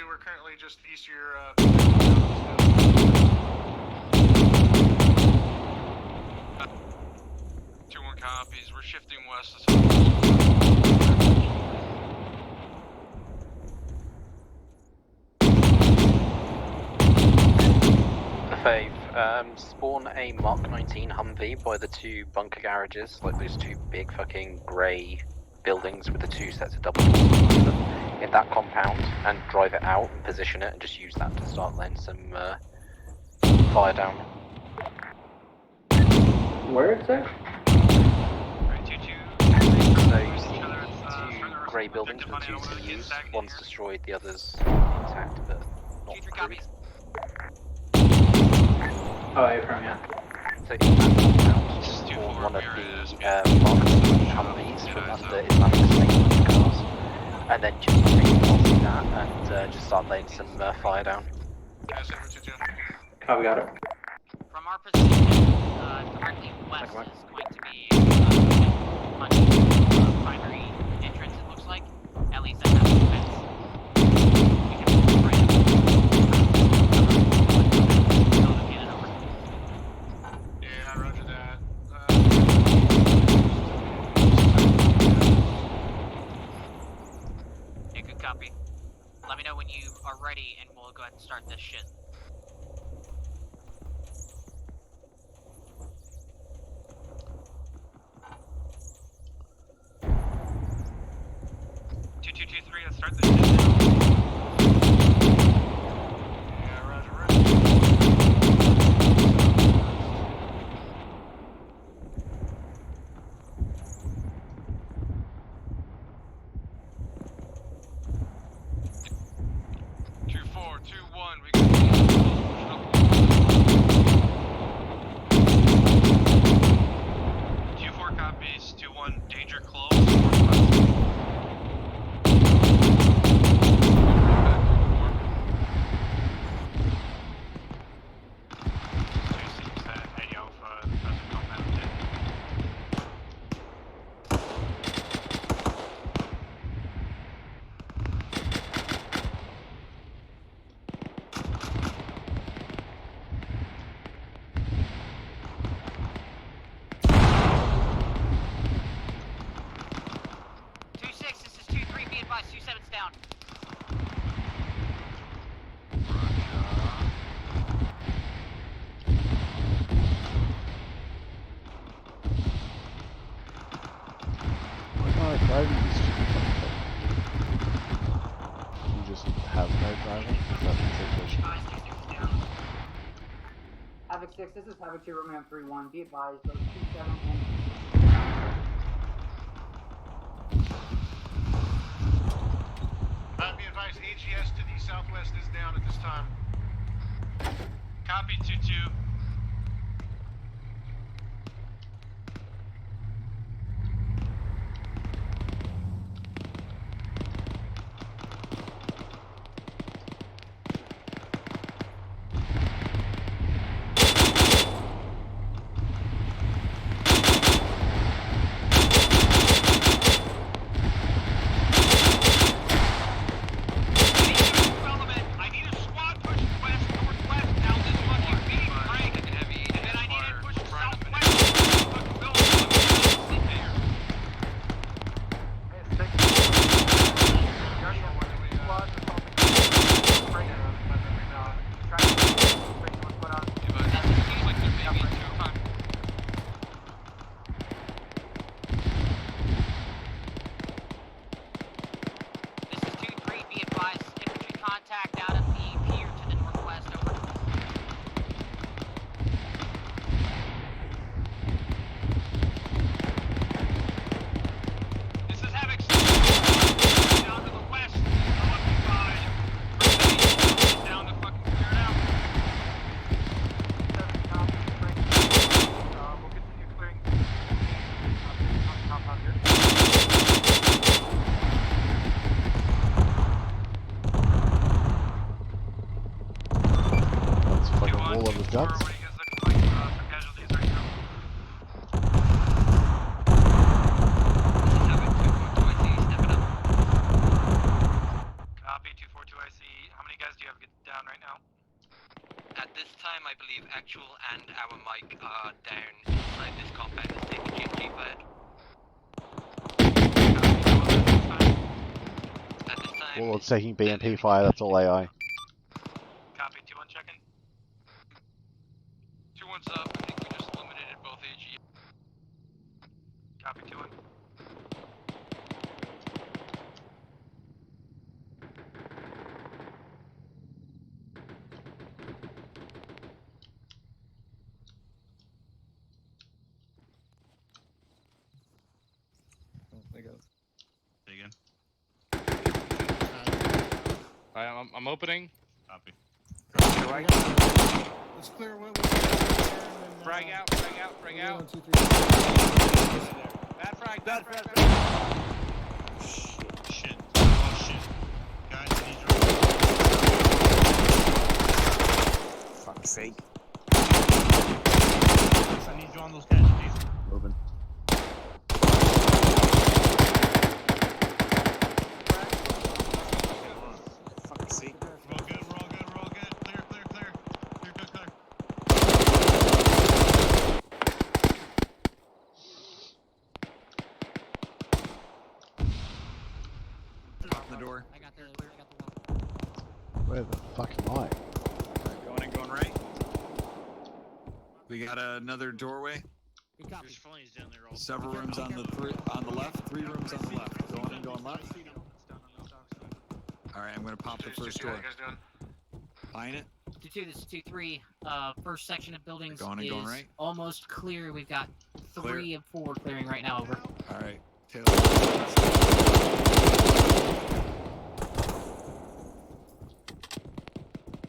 we're currently just east of your. 2-1 copies. We're shifting west. Fave, spawn a Mark 19 Humvee by the 2 bunker garages, like those 2 big fucking grey buildings with the 2 sets of double doors in that compound, and drive it out and position it and just use that to start laying some fire down. Where is it? So you see 2 grey buildings with 2 CUs, one's destroyed, the other's intact, but not crude. Oh, A-frame, yeah. So in that compound, spawn one of the Mark 19 Humvees from under Islamic State cars, and then just take onto that and just start laying some fire down. Oh, we got it. From our position, directly west is going to be primary entrance, it looks like. At least that has the fence. We can move right up. Yeah, roger that. Okay, good copy. Let me know when you are ready and we'll go ahead and start this shit. Let's start this shit now. Yeah, roger, 2-4, 2-1, we got 2-4 copies, 2-1, danger close. You just have no driving? Is that the situation? Havoc 6, this is Havoc 2, Romeo 3-1. Be advised, those 2-7 and... Be advised, AGS to the southwest is down at this time. Copy, 2-2. guns. Copy, 242 IC. How Warlord's taking BMP fire, that's all AI. Copy, 2-1 checking. 2-1's up. I think we just eliminated both AG. Copy, 2-1. There goes. Say again. Alright, I'm opening. Copy. Let's clear what Frag out, frag out, frag out. Bad frag, bad frag, bad frag. Shit. Oh shit. Guys, I need your... Fuck's sake. I need you on those casualties. Moving. Fuck's sake. We're all good, we're all good, we're all good. Clear, clear, clear. Clear, clear, clear. Open the door. I got the one. Where the fuck am I? Going in, going right. We got another doorway. Good copy. There's flames down there also. Several rooms on the left. 3 rooms on the left. Going in, going left. All right, I'm gonna pop the first door. Behind it. 2-2, this is 2-3. First section of buildings Going in, is going right. almost clear. We've got 3 Clear. of 4 clearing right now. Over. All right. Taylor.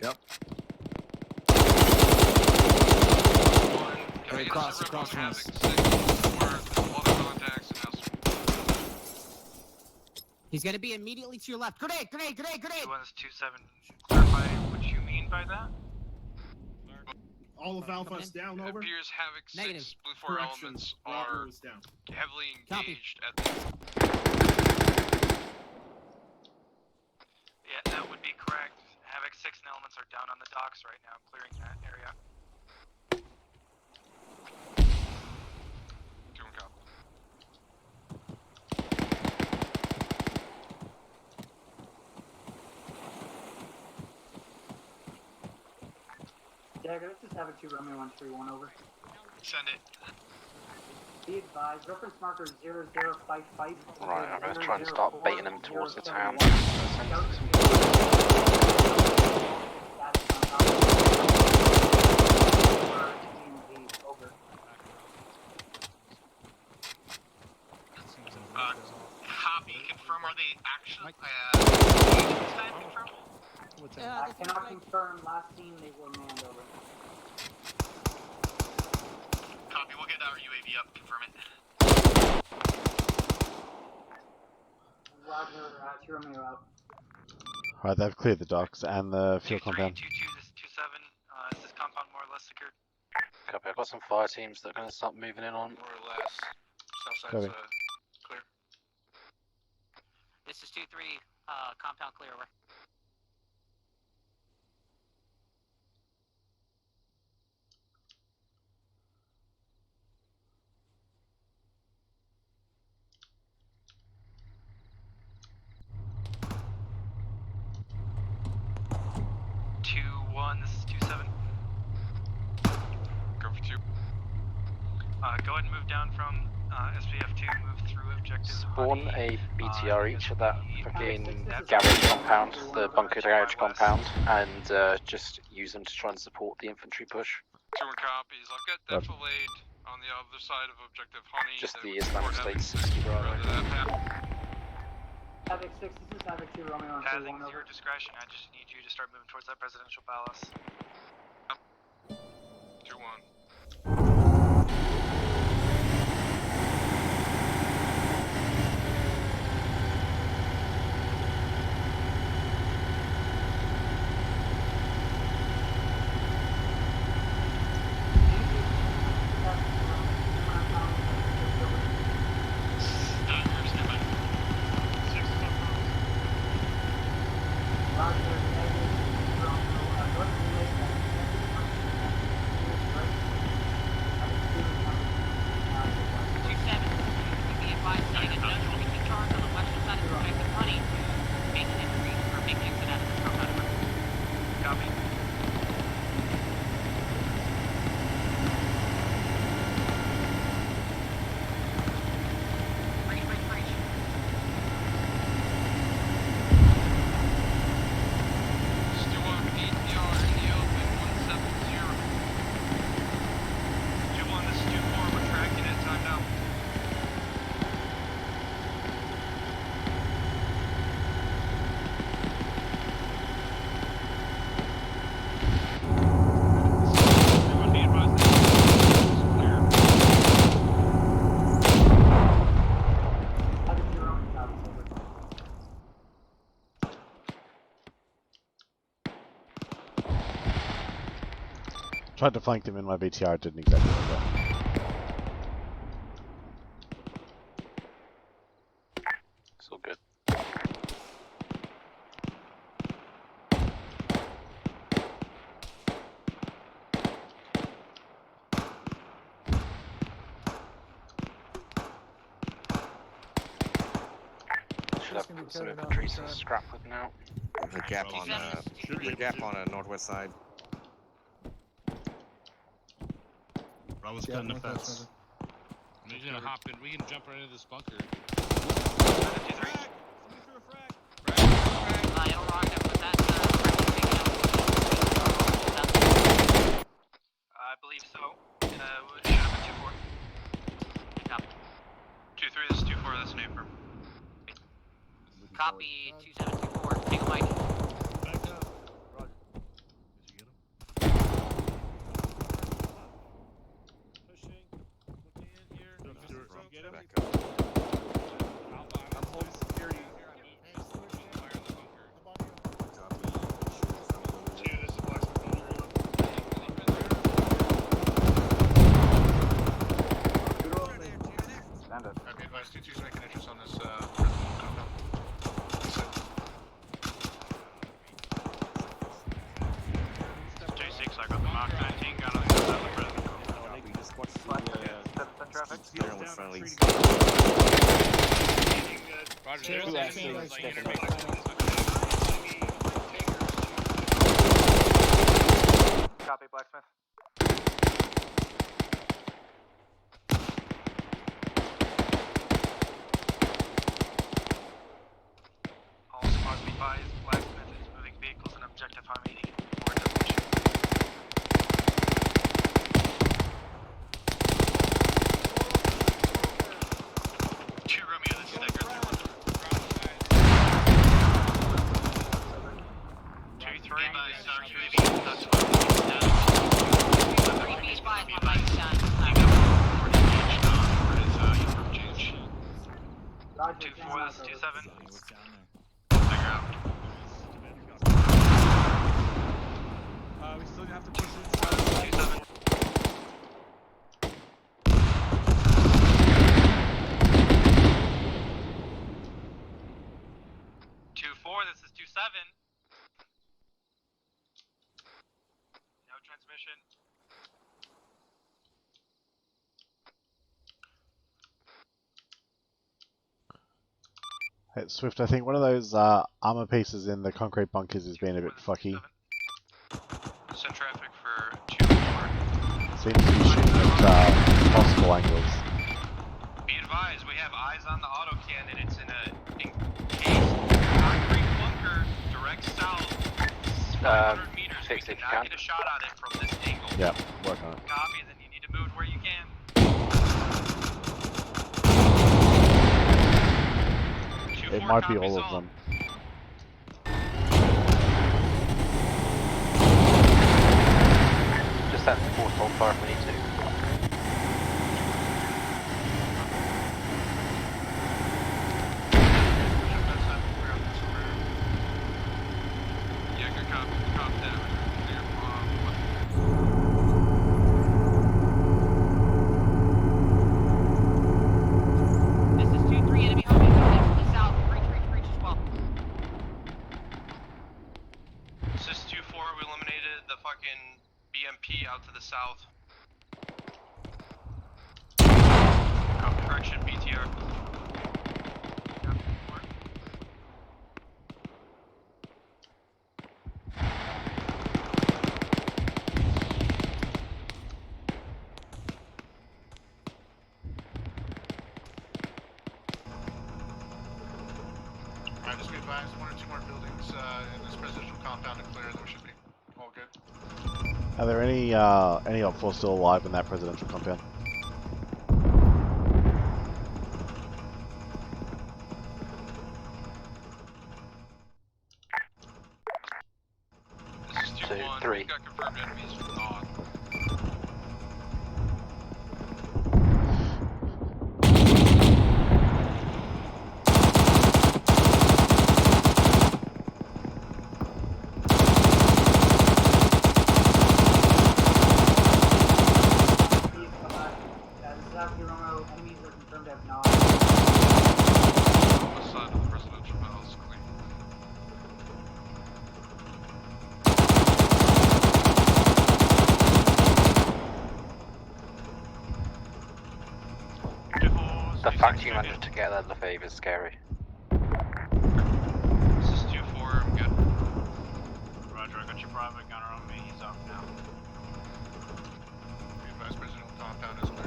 Yep. Right across from us. He's gonna be immediately to your left. Grenade! Grenade! Grenade! Grenade! 2-1's 2-7. Clarify what you mean by that. All of Alpha's down, over. Appears Havoc 6 Negative. Blue 4 Correction. elements Roger are was down. heavily Copy. engaged at the... Yeah, that would be correct. Havoc 6 and elements are down on the docks right now, clearing that area. 2-1 copy. Dagger, this is Havoc 2 Romeo 131, over. Send it. Be advised, reference marker 0055. Right, I'm going to try and start baiting them towards the town. Copy, confirm, are they actually, this time, confirm? I cannot confirm, last seen they were manned, over. Copy, we'll get our UAV up, confirm it. Roger, 2 Romeo out. Alright, they've cleared the docks and the fuel 2-3, compound. 2-2, this is 2-7. Is this compound more or less secured? Copy, I've got some fire teams that are going to start moving in on. More or less. South Copy. side's clear. This is 2-3, compound clear, over. This is 2-7. Go for 2. Go ahead and move down from SPF2, move through objective. Spawn honey. a BTR each at that fucking garage compound, the bunker garage compound, and just use them to try and support the infantry push. 2-1 copies. I've got defilade on the other side of objective honey. Just that the would Islamic support State Havoc 60 Bravo. rather than Havoc. Havoc 6, this is Havoc 2 Romeo 131, Passing over. your discretion, I just need you to start moving towards that presidential palace. 2-1. Roger, negative, Romeo, Tried to flank them in my BTR, it didn't exactly work out. It's all good. Should have put some infantry to scrap with now. The gap on northwest side. Bravo's cutting the fence. I'm just gonna hop in. We can jump right into this bunker. I believe so. We should have a 2-4. 2-3, this is 2-4, that's an affirm. Copy 2724. Take a mic. Back up. Roger. Did you get him? Pushing. Looking in here. Did you get him? Back up. I'm holding security. Fire in the bunker. Two, this is Blacksmith. Stand it. I'd be advised 2-2's making interest on this compound. J6, I got the Mark 19 gun on the other side of the president. Traffic. They're with friendlies. Roger, there's enemies like intermediate. Copy, Blacksmith. All squads be advised, Blacksmith is moving vehicles and objective Harmony for demolition. Two Romeo, this is Decker. 2-3 by Syracuse. That's what Three B spies, my mic's done. 2-4, this is 2-7. Figure out. We still have to push it. 2-7. 2-4, this is 2-7. No transmission. Hey, Swift, I think one of those armor pieces in the concrete bunkers is being a bit fucky. Send traffic for 2-4. Seems to be shooting at possible angles. Be advised, we have eyes on the auto cannon. It's in a encased concrete bunker direct south, 500 meters. We Fix it if you cannot can. get a shot on it from this angle. Yeah, work on it. Copy, then you need to move where you can. It might be all of them. Just set the force hold fire if we need to. Yeah, good copy. Copy that. This is 2-3 enemy homing coming from the south. Reach as well. This is 2-4. We eliminated the fucking BMP out to the south. Correction, BTR. Alright, just be advised, 1 or 2 more buildings in this presidential compound to clear, then we should be all good. Are there any op 4 still alive in that presidential compound? This is 2-1. 3. We've got confirmed enemies from north. Lefebvre is scary. This is 2-4, I'm good. Roger, I got your private gunner on me, he's up now. Be advised, President compound is clear.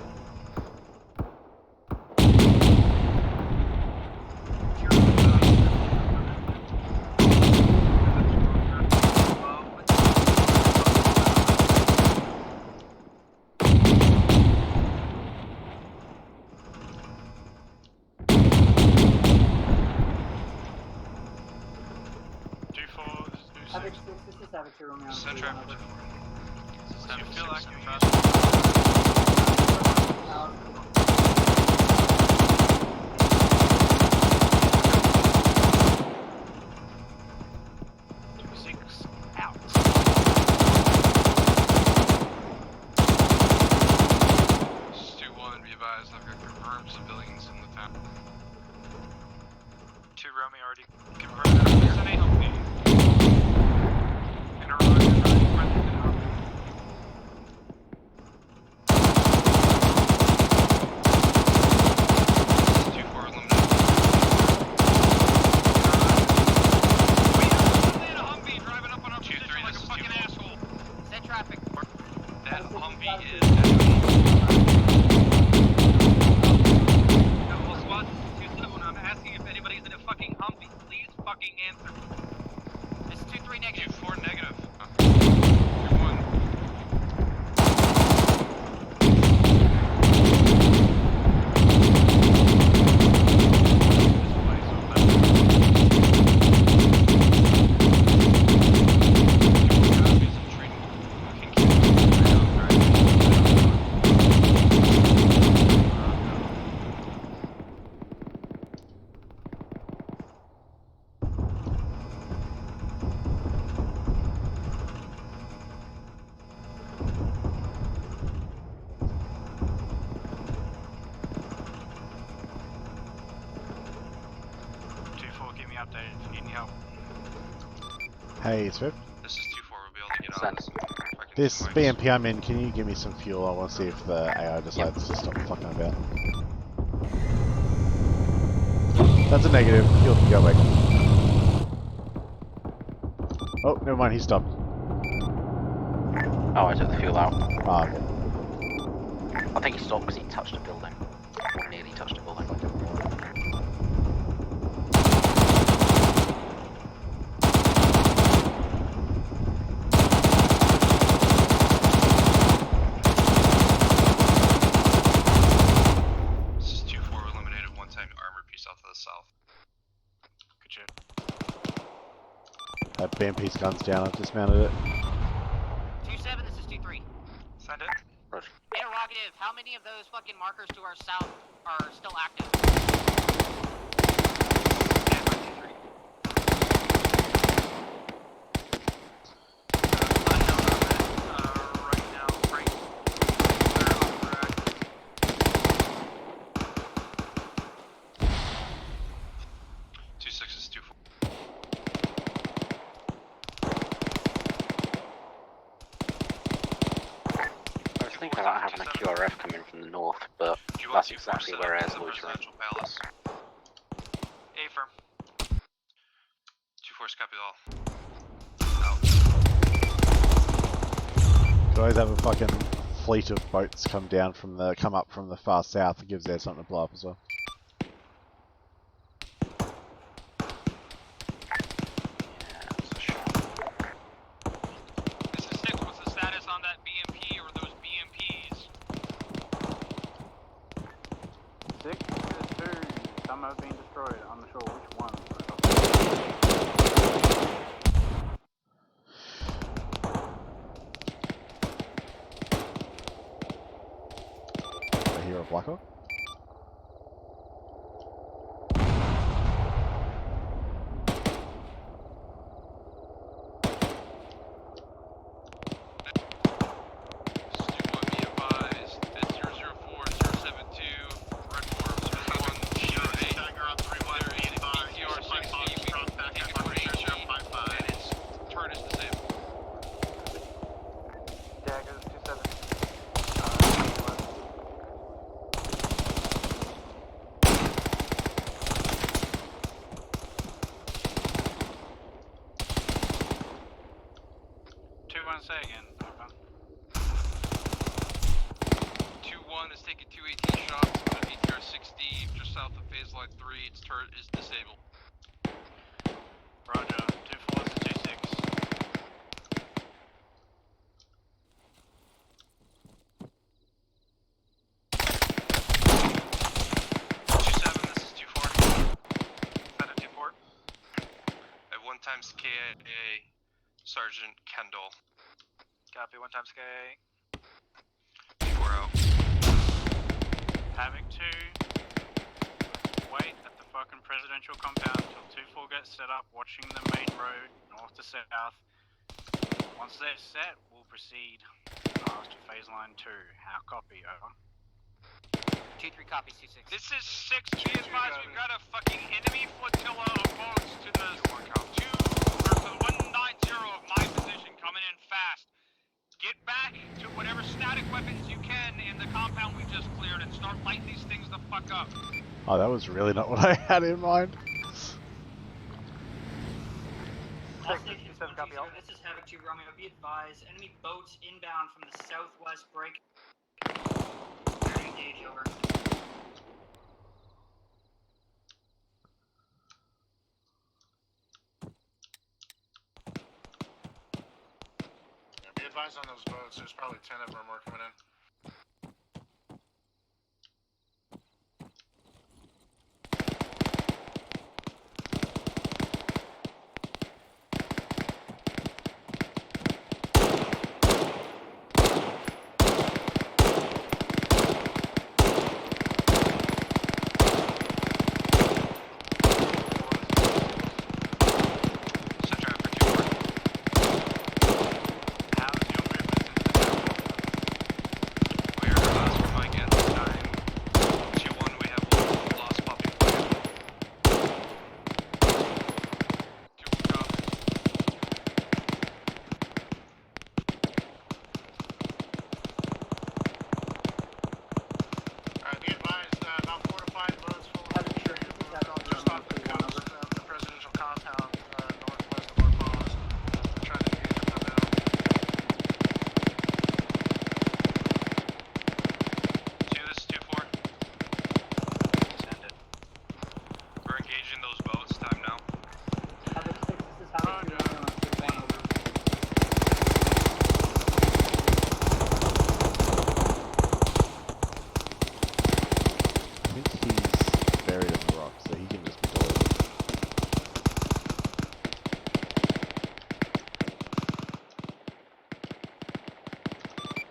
Savage 6, this is Savage 2 Romeo. Send traffic to 4. You feel like you out. 2-1, be advised, I've got confirmed civilians in the town. 2 Romeo already confirmed that there's an ALP. Hey, Swift. This is 2-4, we'll be able to get on this. This BMP I'm in, can you give me some fuel? I want to see if the AI decides to stop fucking about. That's a negative. Fuel can go away. Oh, never mind, he stopped. Oh, I took the fuel out. Ah, okay. I think he stopped because he touched a building. Or nearly touched a building. This is 2-4, we eliminated one-time Arma3 south of the south. Good shit. That BMP's gun's down, I've dismounted it. 2-7, this is 2-3. Send it. Interrogative, how many of those fucking markers to our south are still active? About having a QRF coming from the north, but that's exactly where Air's Loitering. Palace. A firm. 2-4's copy all. You always have a fucking fleet of boats come up from the far south. It gives there something to blow up as well. This is 6, what's the status on that BMP or those BMPs? 6 is 2. Some have been destroyed. I'm not sure which one. I hear a Blackhawk. Say again. Okay. 2-1 is taking 218 shots. I'm gonna be here 60 just south of phase line 3. Its turret is disabled. Roger. 2-4 to 2-6. 2-7, this is 2-4. Send it 2-4. At 1 times KA, Sergeant Kendall. Copy. 1 times K. 4 out. Havoc 2. Wait at the fucking presidential compound until 2-4 gets set up, watching the main road, north to south. Once they're set, we'll proceed to phase line 2. How copy, over. 2-3 copies, 2-6. This is 6. Be advised, we've got a fucking enemy flotilla of boats to the 190 of my position coming in fast. Get back to whatever static weapons you can in the compound we just cleared and start lighting these things the fuck up. Oh, that was really not what I had in mind. All stations 120, this is Havoc 2 Romeo. Be advised, enemy boats inbound from the southwest break. Very engaged, over. Be advised on those boats. There's probably 10 of them more coming in.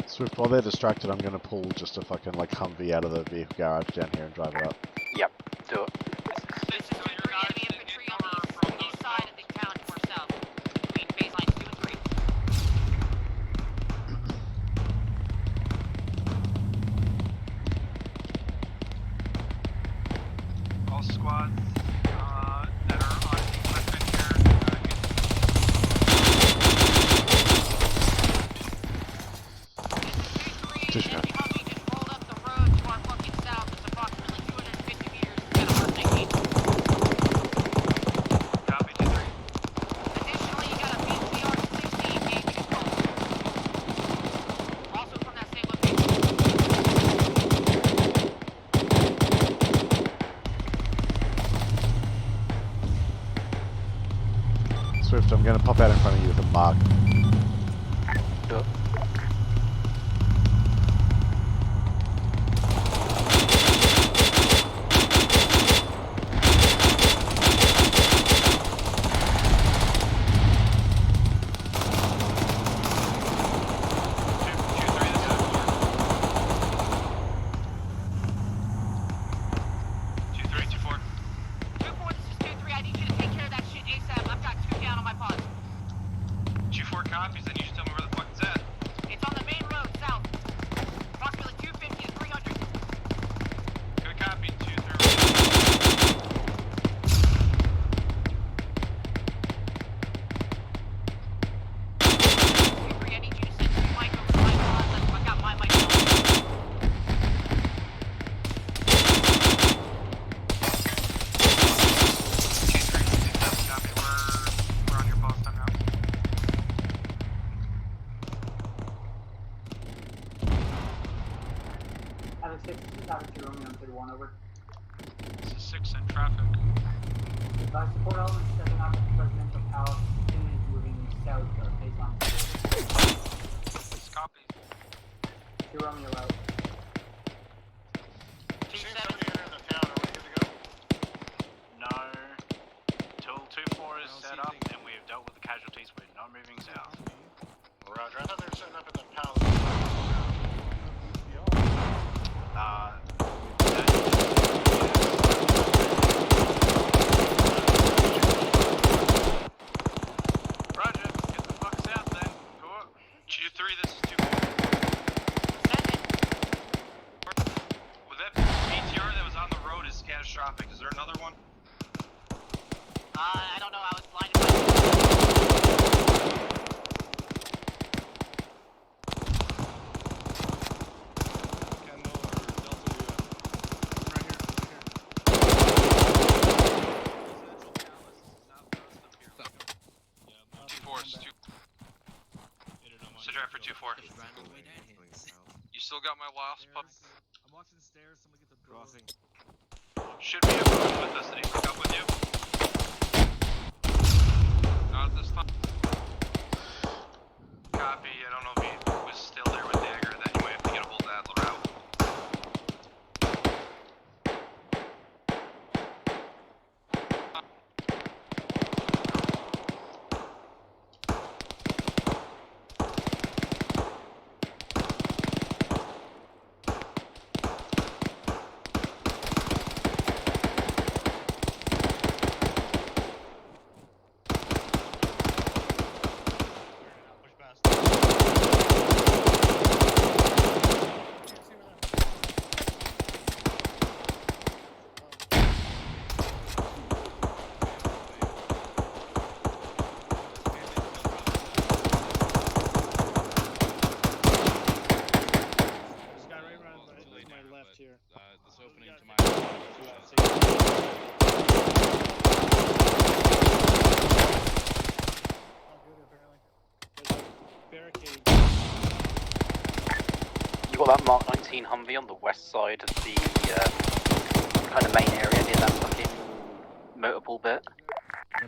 Swift, while they're distracted, I'm gonna pull just a fucking like Humvee out of the vehicle garage down here and drive it up. Yep, do it. This is 2-3 enemy infantry on the east side of the town to our south, between phase lines 2 and 3. All squads that are on equipment here, Distract. Humvee just rolled up the road to our fucking south. It's approximately 250 meters instead of our 19. Copy 2-3. Additionally, you got a BCR-60 engaging as well. Also from that same location. Swift, I'm gonna pop out in front of you with a mark. Do it. By support elements stepping out of the presidential palace, the platoon is moving south of baseline. Copy. 2 Romeo out. Seems somebody entered the town. Are we good to go? No. Till 2-4 is set up, and we have dealt with the casualties. We're not moving south. Roger. I thought they were setting up at the palace. Roger, get the fuck south then. Go up. Q3, this is 2-4. With that BTR that was on the road is catastrophic. Is there another one? I don't know. I was blinded by. So drive for 2-4. You still got my lost pup? I'm watching the stairs. Somebody get the crossing. Should be a person with us that he hook up with you. Not at this time. Copy. I don't know if he was still there with Dagger. Then you might have to get a hold of Adler out. You got that Mark 19 Humvee on the west side of the kind of main area near that fucking motorpool bit.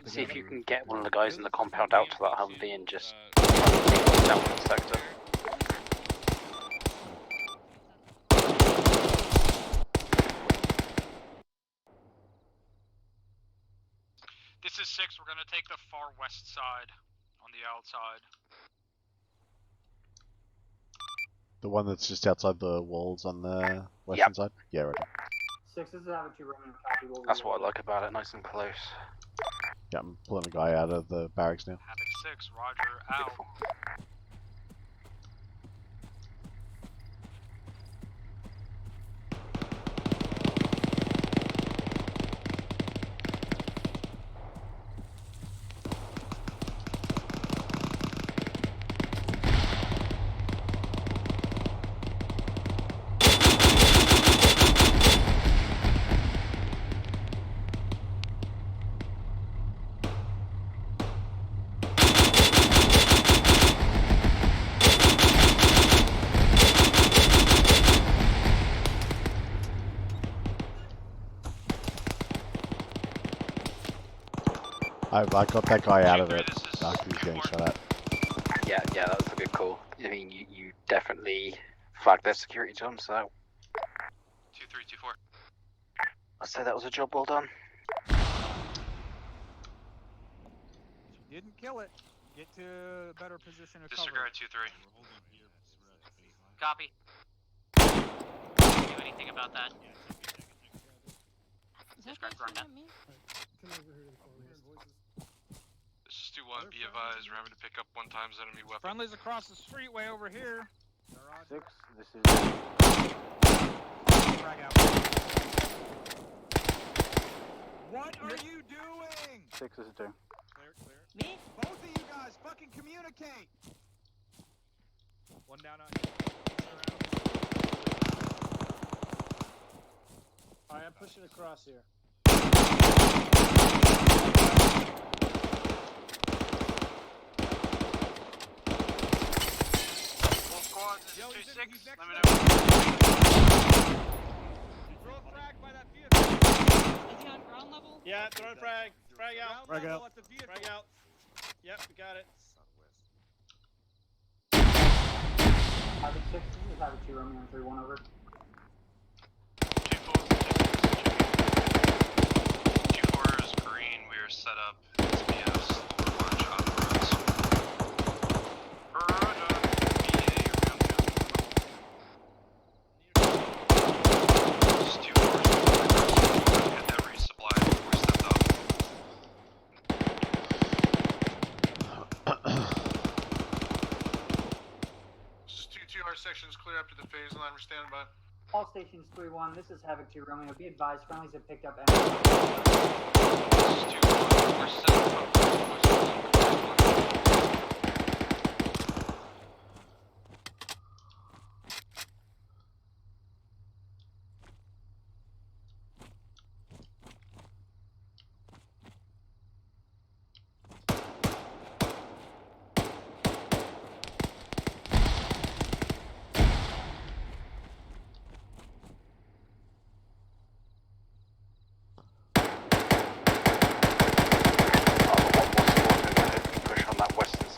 See if you can get one of the guys in the compound out to that Humvee and just down the sector. This is 6. We're gonna take the far west side on the outside. The one that's just outside the walls on the western side? Yeah, right. 6 is out of 2 Romeo copy. We'll That's what I like about it, nice and close. Yeah, I'm pulling a guy out of the barracks now. Havoc 6, Roger, out. I got that guy out of it after he was getting shot at. Yeah, that was a good call. I mean, you definitely flagged their security to them, so 2-3-2-4. I'd say that was a job well done. If you didn't kill it, get to a better position of cover. Disregard 2-3. Copy. Can't do anything about that. Disregard run down. This is 2-1. Be advised, we're having to pick up 1 times enemy weapon. Friendly's across the street way over here. 6, this is... Frag out. What are you doing? 6 is 2. Clear. Me? Both of you guys, fucking communicate! 1 down on you. Alright, I'm pushing across here. Yo, 2-6, let me know. Throw a frag by that vehicle. Is he on ground level? Yeah, throwing frag. frag. Frag out. Frag out. Frag out. Yep, we got it. Havoc 6, this is Havoc 2, Romeo on 3-1 over. 2-4 is green, we are set up. SBS, launch on the roads. Roger. Just 2-4 get that resupply before we stepped up. This is 2-2, our section's clear up to the phase line, we're standing by. All stations 3-1, this is Havoc 2, Romeo. Be advised, friendlies have picked up This is 2-1, we're set up.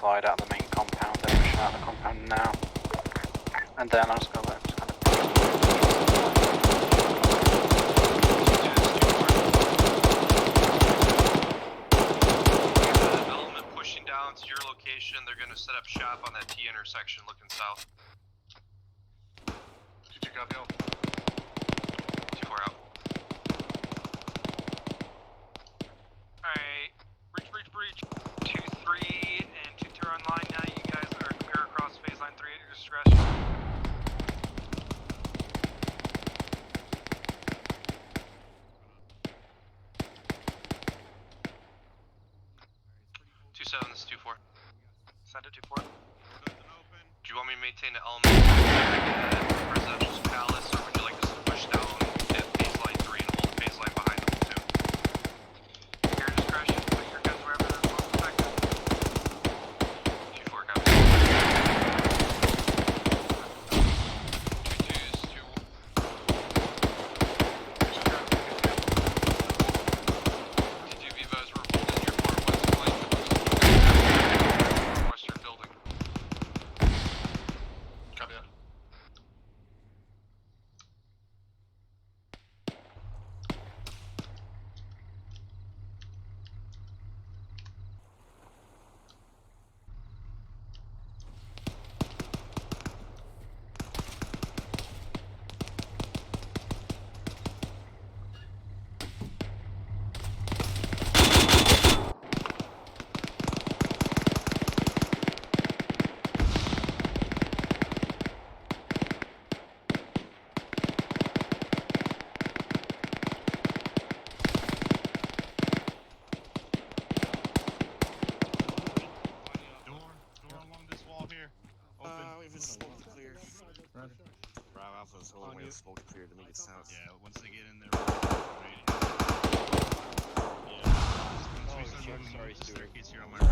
Out of the main compound, they're pushing out the compound now. And then I'll just go left. Element pushing down to your location, they're going to set up shop on that T intersection looking south. 2-2 copy all. 2-4 out. Alright, breach. 2-3 and 2-2 are online now. You guys are clear across phase line 3 at your discretion. This is 2-4. Send it 2-4. Do you want me to maintain the element at Presidential's Palace, or would you like us to push down at phase line 3 and hold phase line behind them too? Your discretion, put your guns wherever they're most effective. 2-4 copy. 2-2 is 2. 2-2 Vivas, we're holding your far west flank. Western building. Copy that. Door along this wall here. Open. If it's smoke clear. Roger. Bravo Alpha's holding way smoke clear to make it sound. Yeah, once they get in there, ready. Yeah. Once we start moving, sorry, move the Stuart. staircase here on my right.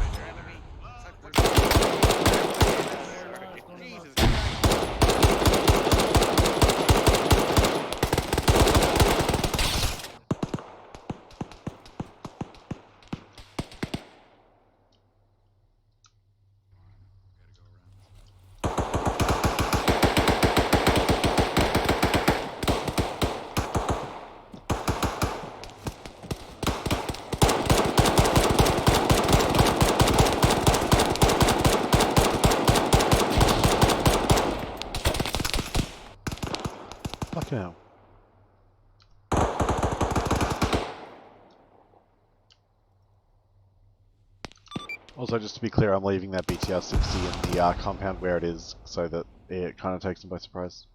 Fucking hell. Also, just to be clear, I'm leaving that BTR 60 in the compound where it is, so that it kind of takes them by surprise.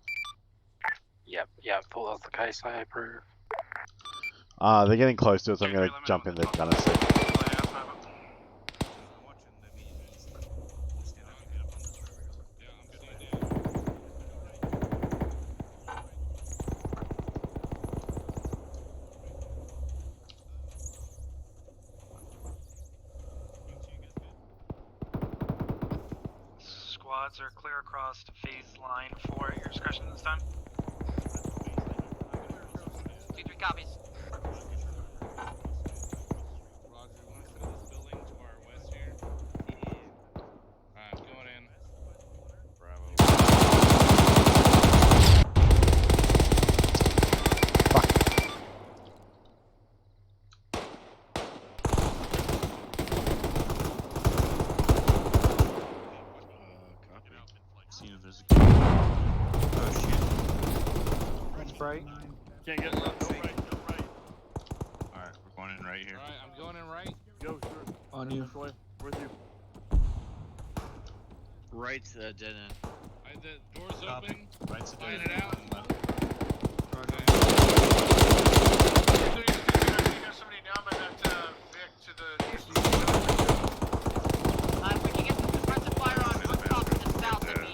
Yep, thought that was the case, I approve. They're getting close to it, so I'm going to jump in the gunner seat. Squads are clear across to phase line 4 at your discretion this time. 2-3 copies. right. Can't get left. Go right. Go right. Alright, we're going in right here. Alright, I'm going in right. Go, sure. On you. Troy, with you. Right's the dead end. Alright, the door's open. Right's the dead Flying end. it out. Okay. You got somebody down by that Vic to the east. If we can get some suppressive fire on rooftop to the south, that'd be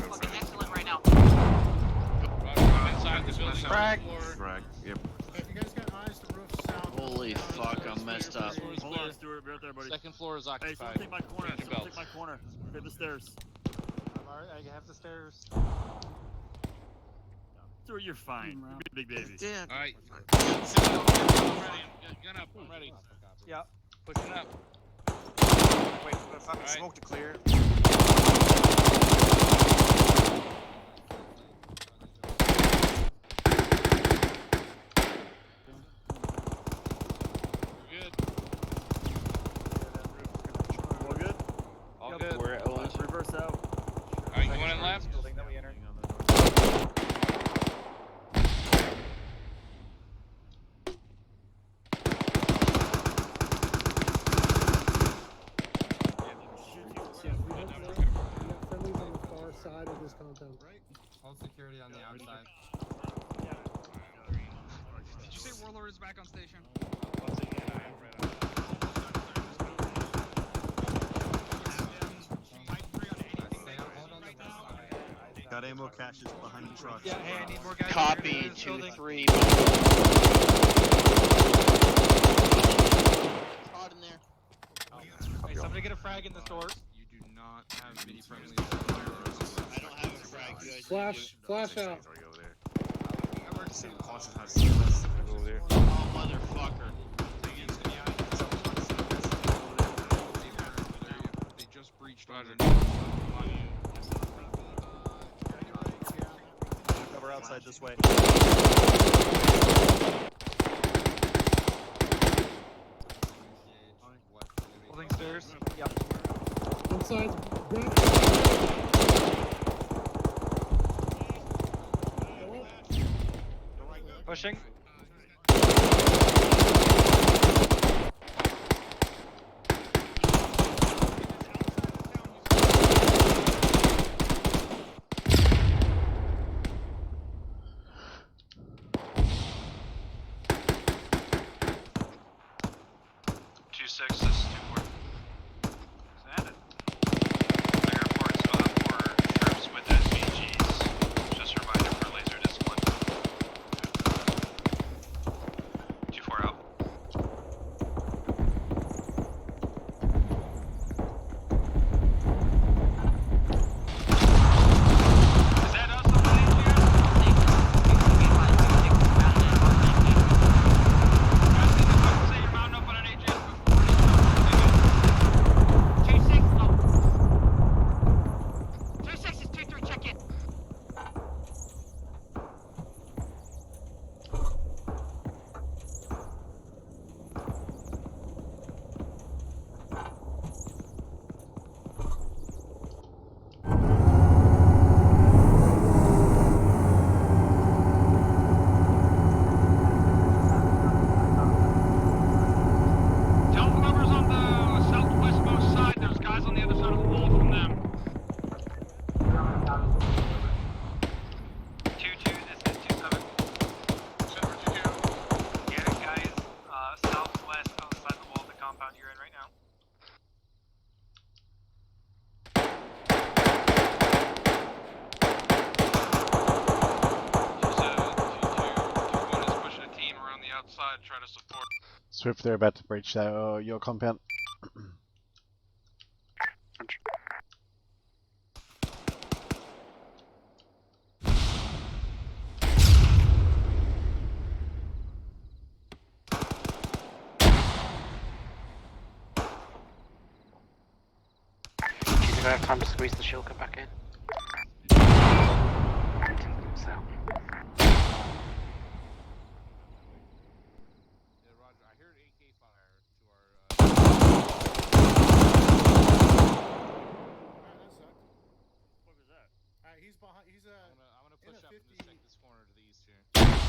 fucking excellent right now. Inside the building. Frag. Frag. Yep. If you guys got eyes, the roof south. Holy fuck, I'm messed up. Hold on, Stuart. Be right there, buddy. Second floor is Hey, occupied. someone take my corner. Change your Someone take belts. my corner. Hit the stairs. Alright, I have the stairs. Stuart, you're fine. You're a big baby. Damn. Alright. I'm ready. Gun up. I'm ready. Yep. Pushing up. Wait for the fucking Alright. smoke to clear. We're good. All good? All Yep. good. We're at Owen. Reverse out. Alright, going in left. Building that we entered. Friendly's on the far side of this compound. Hold security on the outside. Did you say Warlord is back on station? Got ammo caches behind the truck. Yeah, hey, I need more guys. Copy 2-3. Hot in there. Hey, somebody get a frag in this door. You do not have many friendlies. I don't have a frag. You guys Flash out. Oh, motherfucker. They just breached. Cover outside this way. Holding stairs. Yep. One side. Pushing. Airport spot for troops with SVGs. Just a reminder for laser discipline. 2-4 out. Is that us on the say you're mounting up on an AGS before 2-6 is 2-3, check in. Tell whoever's on the southwestmost side, there's guys on the other side of the wall from them. 2-2, this is 2-7. Get it, guys. Southwest outside the wall of the compound you're in right now. Pushing a team around the outside, try to support. Swift, they're about to breach your compound. Do I have time to squeeze the shulker back in? So. Roger. I heard AK fire to our. What was that? Alright, he's behind. He's I'm gonna push up and just take this corner to the east here.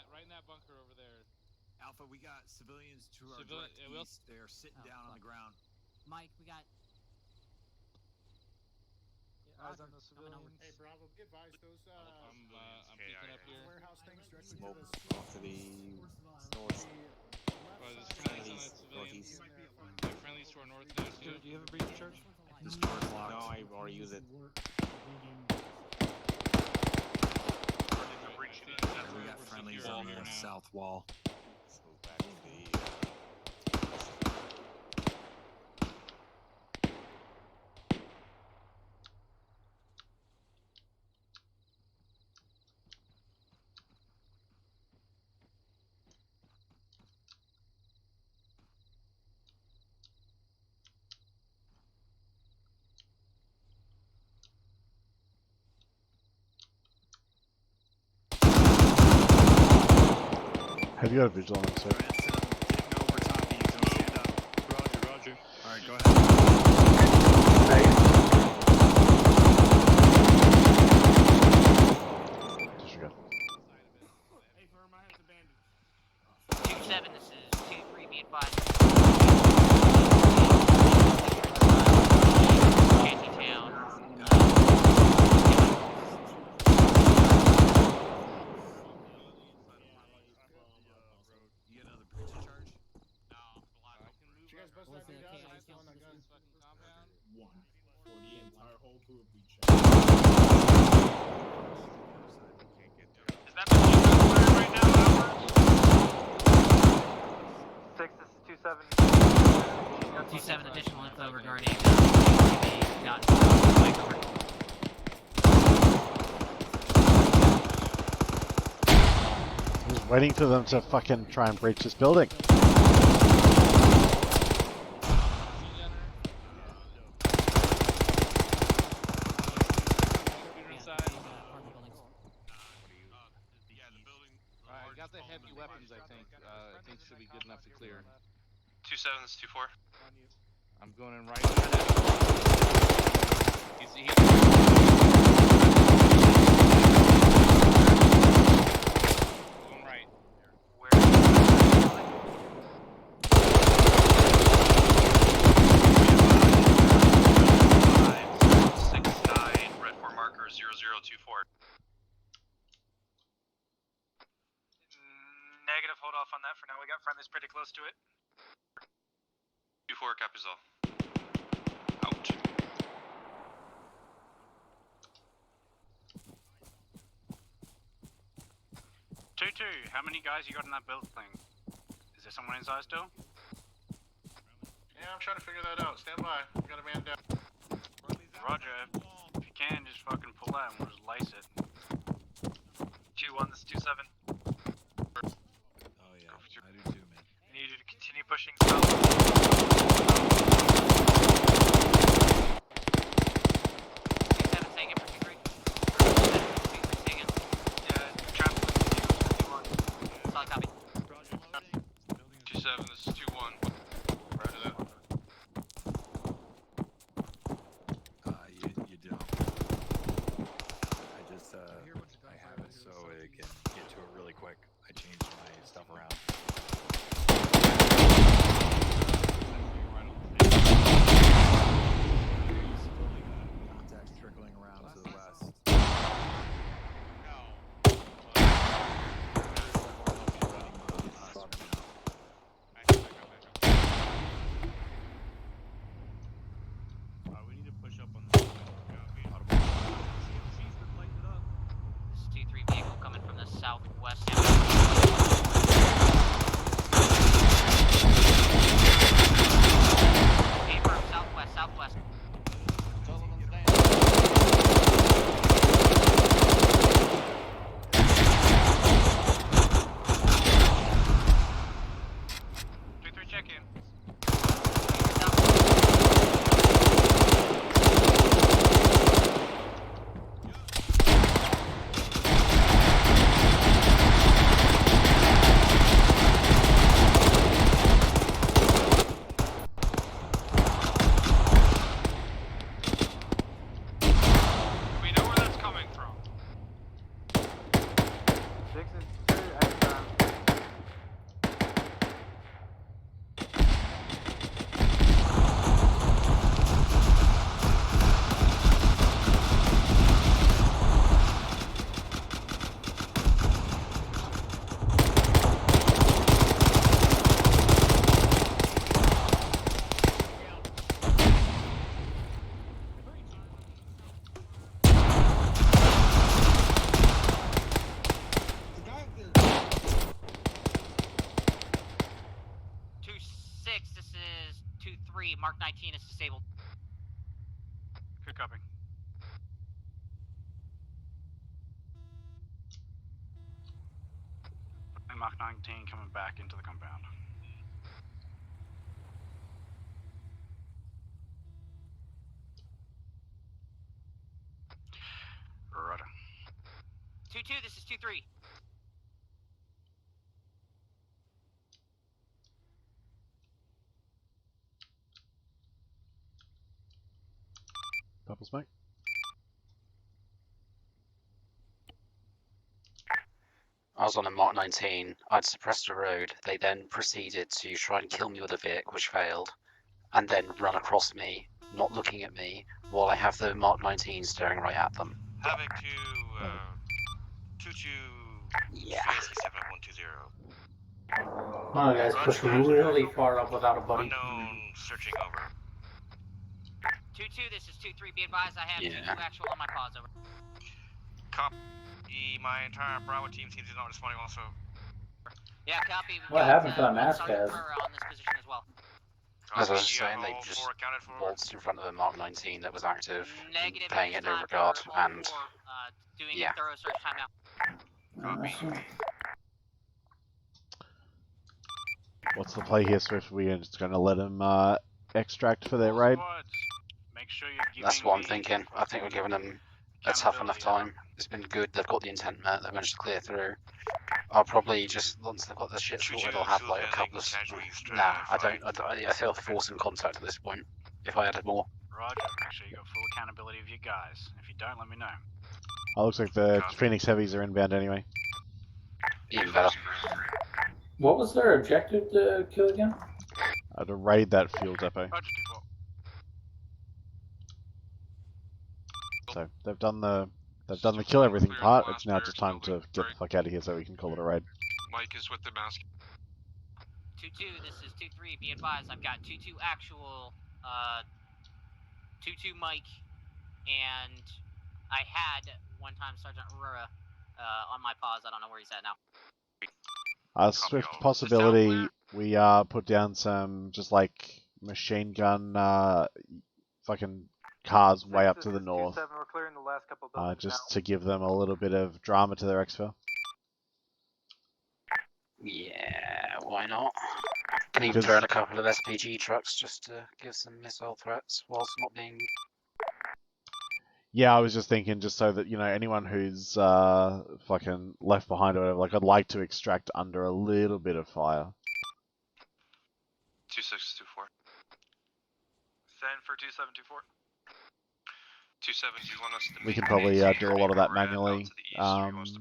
Right in that bunker over there. Alpha, we got civilians to our direct east. They're sitting down on the ground. Mike, we got. Eyes on the civilians. Hey, Bravo, be advised those I'm peeking up here. warehouse things directly Smoke to the off to the north. There's friendlies on that civilians. There are friendlies to our north now too. Do you have a breach church? This door's locked. No, I already used it. We got friendlies on the south wall. Let's go back to the. Have you got a visual on it, sir? Roger. Alright, go ahead. Disregard. 2-7, this is 2-3, be advised. Shantytown. You got another breach charge? Did you guys bust that dude out? I still on that gun. One. For the entire whole group, we check. Is that machine gun firing right now, Albert? 6, this is 2-7. 2-7, additional info regarding TFB. Got Mike over. Just waiting for them to fucking try and breach this building. Alright, got the heavy weapons, I think. I think should be good enough to clear. 2-7, this is 2-4. I'm going in right on that. He's going right. Where? 569, red 4 marker 0024. Negative, hold off on that for now. We got friendlies pretty close to it. 2-4, copies all. Out. 2-2, how many guys you got in that build thing? Is there someone inside still? Yeah, I'm trying to figure that out. Stand by. We got a man down. Roger, if you can, just fucking pull out and we'll just lice it. 2-1, this is 2-7. Oh yeah, I do too, man. I need you to continue pushing south. 2-7, saying it for 2-3. 2-3, saying it. Yeah, traffic. Solid copy. 2-7, this is 2-1. Roger that. You don't. I just, I have it so it can get to it really quick. I changed my stuff around. Contacts trickling around to the west. We need to push up on the This is 2-3 vehicle coming from the southwest. Affirm, southwest. Check in. Mark 19 is disabled. Good copy. Mark 19 coming back into the compound. Roger. 2-2, this is 2-3. Purple smoke. I was on a Mark 19. I'd suppressed a road. They then proceeded to try and kill me with a Vic, which failed, and then run across me, not looking at me, while I have the Mark 19 staring right at them. Havoc to 22 Yeah. 7120. One of the guys pushing really far up without a buddy. Unknown searching over. 2-2, this is 2-3. Be advised, I have 2-2 actual on my pause. Over. Copy. My entire Bravo team seems to not responding also. Yeah, copy. What happened to that mask Sergeant guys? Ferrer on this position as well. As I was saying, they just waltzed in front of a Mark 19 that was active, Negative paying it no regard, and doing yeah. a thorough search timeout. What's the play here, Swift? We're just going to let them extract for their raid? Make sure you're That's what I'm thinking. I think we're giving them a tough enough time. It's been good. They've got the intent met. They've managed to clear through. I'll probably just, once they've got the shit sorted, I'll have like a couple of... Nah, I feel forcing contact at this point, if I added more. Roger, make sure you got full accountability of your guys. If you don't, let me know. Oh, looks like the Phoenix Heavies are inbound anyway. Even better. What was their objective to kill again? To raid that fuel depot. So they've done the kill everything part. It's now just time to get the fuck out of here so we can call it a raid. Mike is with the mask. 2-2, this is 2-3. Be advised, I've got 2-2 actual, 2-2 Mike, and I had one-time Sergeant Aurora on my pause. I don't know where he's at now. Swift possibility, we put down some just like machine gun fucking cars way up to the north, We're clearing the last couple buildings just to give them a little bit of drama to their exfil. Yeah, why not? Can even throw in a couple of SPG trucks just to give some missile threats whilst not being... Yeah, I was just thinking, just so that, you know, anyone who's fucking left behind or whatever, like, I'd like to extract under a little bit of fire. 2624. Send for 2724. 27, do you want us to We can probably do a lot of that manually once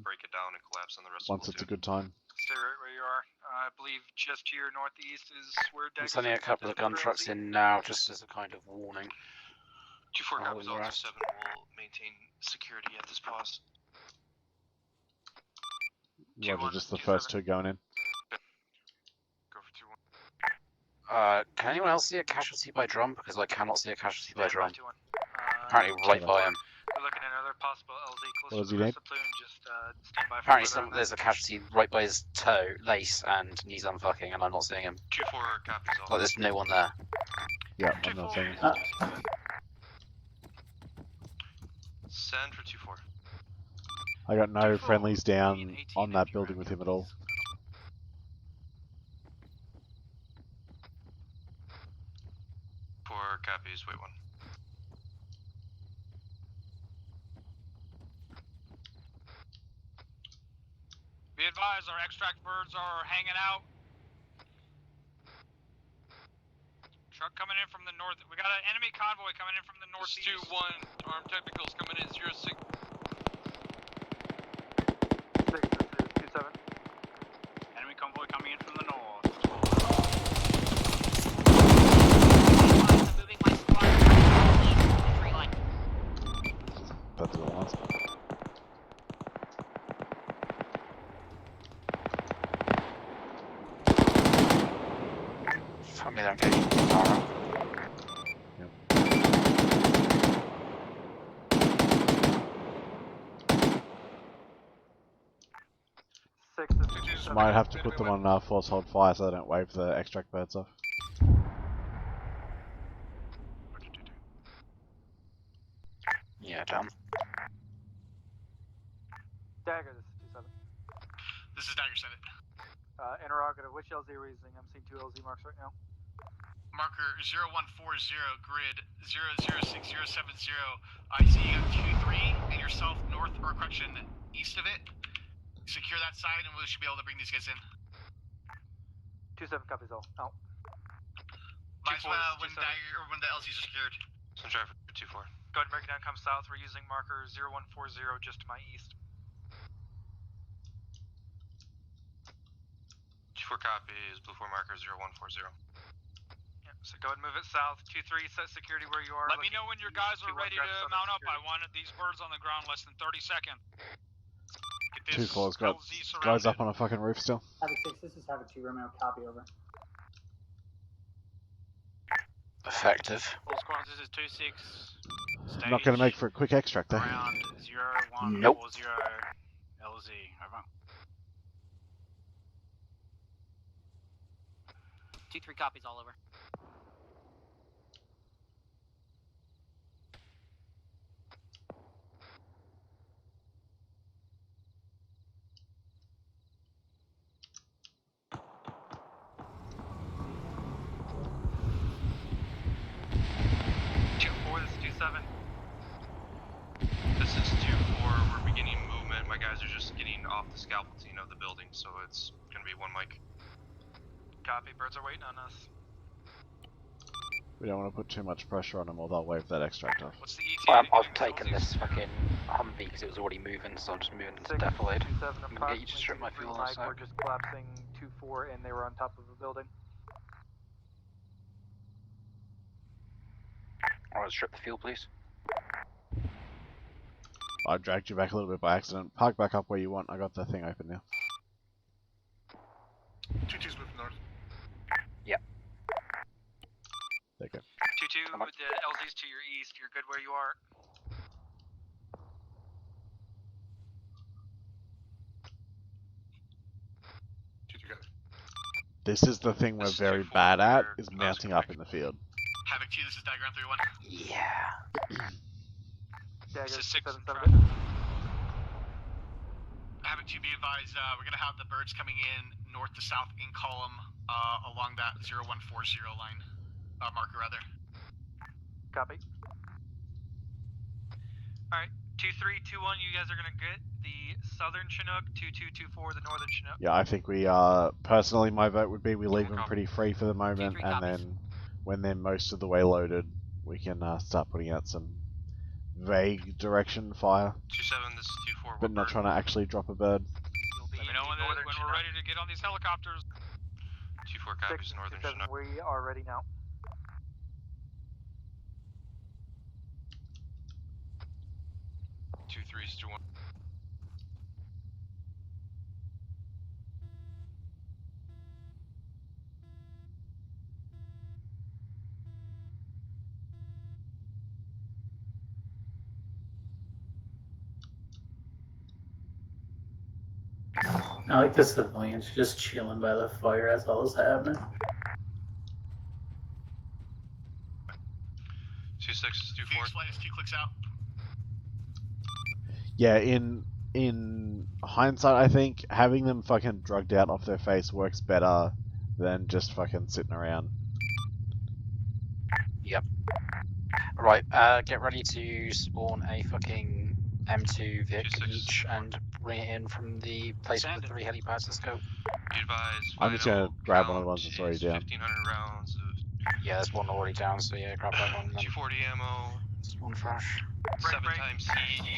it's a good time. Stay right where you are. I believe just to your northeast is where I'm sending a couple of gun trucks in now, just as a kind of warning. 2-4 copies, Alpha 7 will maintain security at this pause. Roger, just the first two going in. Go for 2-1. Can anyone else see a casualty by drum? Because I cannot see a casualty by drum. Apparently right by him. We're looking at another possible LZ What close does to he the need? platoon. Just stand by for Apparently there's a casualty right by his toe, lace, and he's unfucking, and I'm not seeing him. 2-4 copies, Like there's no one there. Yeah, I'm not seeing him. Send for 2-4. I got no friendlies down on that building with him at all. Four copies, wait 1. Be advised, our extract birds are hanging out. Truck coming in from the north. We got an enemy convoy coming in from the northeast. 2-1, armed technicals coming in 06. 6, this is 27. Enemy convoy coming in from the north. Moving my squad east, tree line. That's what it wants. Fuck me, don't get Arma. Might have to put them on force hold fire so they don't wave the extract birds off. Yeah, down. Dagger, this is 2-7. This is Dagger 7. Interrogative, which LZ are we using? I'm seeing 2 LZ marks right now. Marker 0140, grid 006070. I see you got 2-3 and yourself north, or correction, east of it. Secure that side and we should be able to bring these guys in. 2-7 copies all. Out. Advise when the LZs are secured. Some traffic 2-4. Go ahead and break it down, come south. We're using marker 0140 just to my east. 2-4 copies, blue 4 marker 0140. Yeah, so go ahead and move it south. 2-3, set security where you are. Let me know when your guys are ready to mount up. I wanted these birds on the ground less than 30 seconds. 2-4's got guys up on a fucking roof still. Havoc 6, this is Havoc 2, Romeo, copy, over. Effective. Full squads, this is 2-6. Stage. Not going to make for a quick extract though. Round 0140 Nope. LZ, over. 2-3 copies all over. This is 2-4. We're beginning movement. My guys are just getting off the scaffolding of the building, so it's gonna be 1 mic. Copy, birds are waiting on us. We don't want to put too much pressure on them or they'll wave that extract off. What's the ETA? I've taken this fucking Humvee because it was already moving, so I'm just moving into defilade. 2-7, I'm gonna get you to strip my fuel Mike, outside. we're just collapsing 2-4 and they were on top of the building. Alright, strip the fuel, please. I dragged you back a little bit by accident. Park back up where you want. I got the thing open now. 2-2's moving north. Yep. There you go. 2-2, with the LZ's to your east. You're good where you are. This is the thing we're very bad at, is mounting up in the field. Havoc 2, this is Dagger 3-1. Yeah. Dagger, This is 6 7-7. Havoc 2, be advised, we're going to have the birds coming in north to south in column along that 0140 line. Marker, rather. Copy. Alright, 2-3, 2-1, you guys are going to get the southern Chinook, 2-2, 2-4, the northern Chinook. Yeah, I think we personally my vote would be we leave them pretty free for the moment, and then when they're most of the way loaded, we can start putting out some vague direction fire. 2-7, this is 2-4. But not trying to actually drop a bird. Let me know when we're ready to get on these helicopters. 2-4 copies, northern 6-7, Chinook. we are ready now. 2-3's 2-1. I like the civilians just chilling by the fire as all is happening. 2-6 is 2-4. Phoenix Flight is 2 clicks out. Yeah, in hindsight, I think having them fucking drugged out off their face works better than just fucking sitting around. Yep. Right, get ready to spawn a fucking M2 Vic each and bring it in from the place with the 3 helipads. Let's go. Be advised, I'm just gonna grab one of the ones that's already down. 1,500 rounds of Yeah, there's one already down, so yeah, grab that one. 240 ammo. Spawn fresh. 7 times C.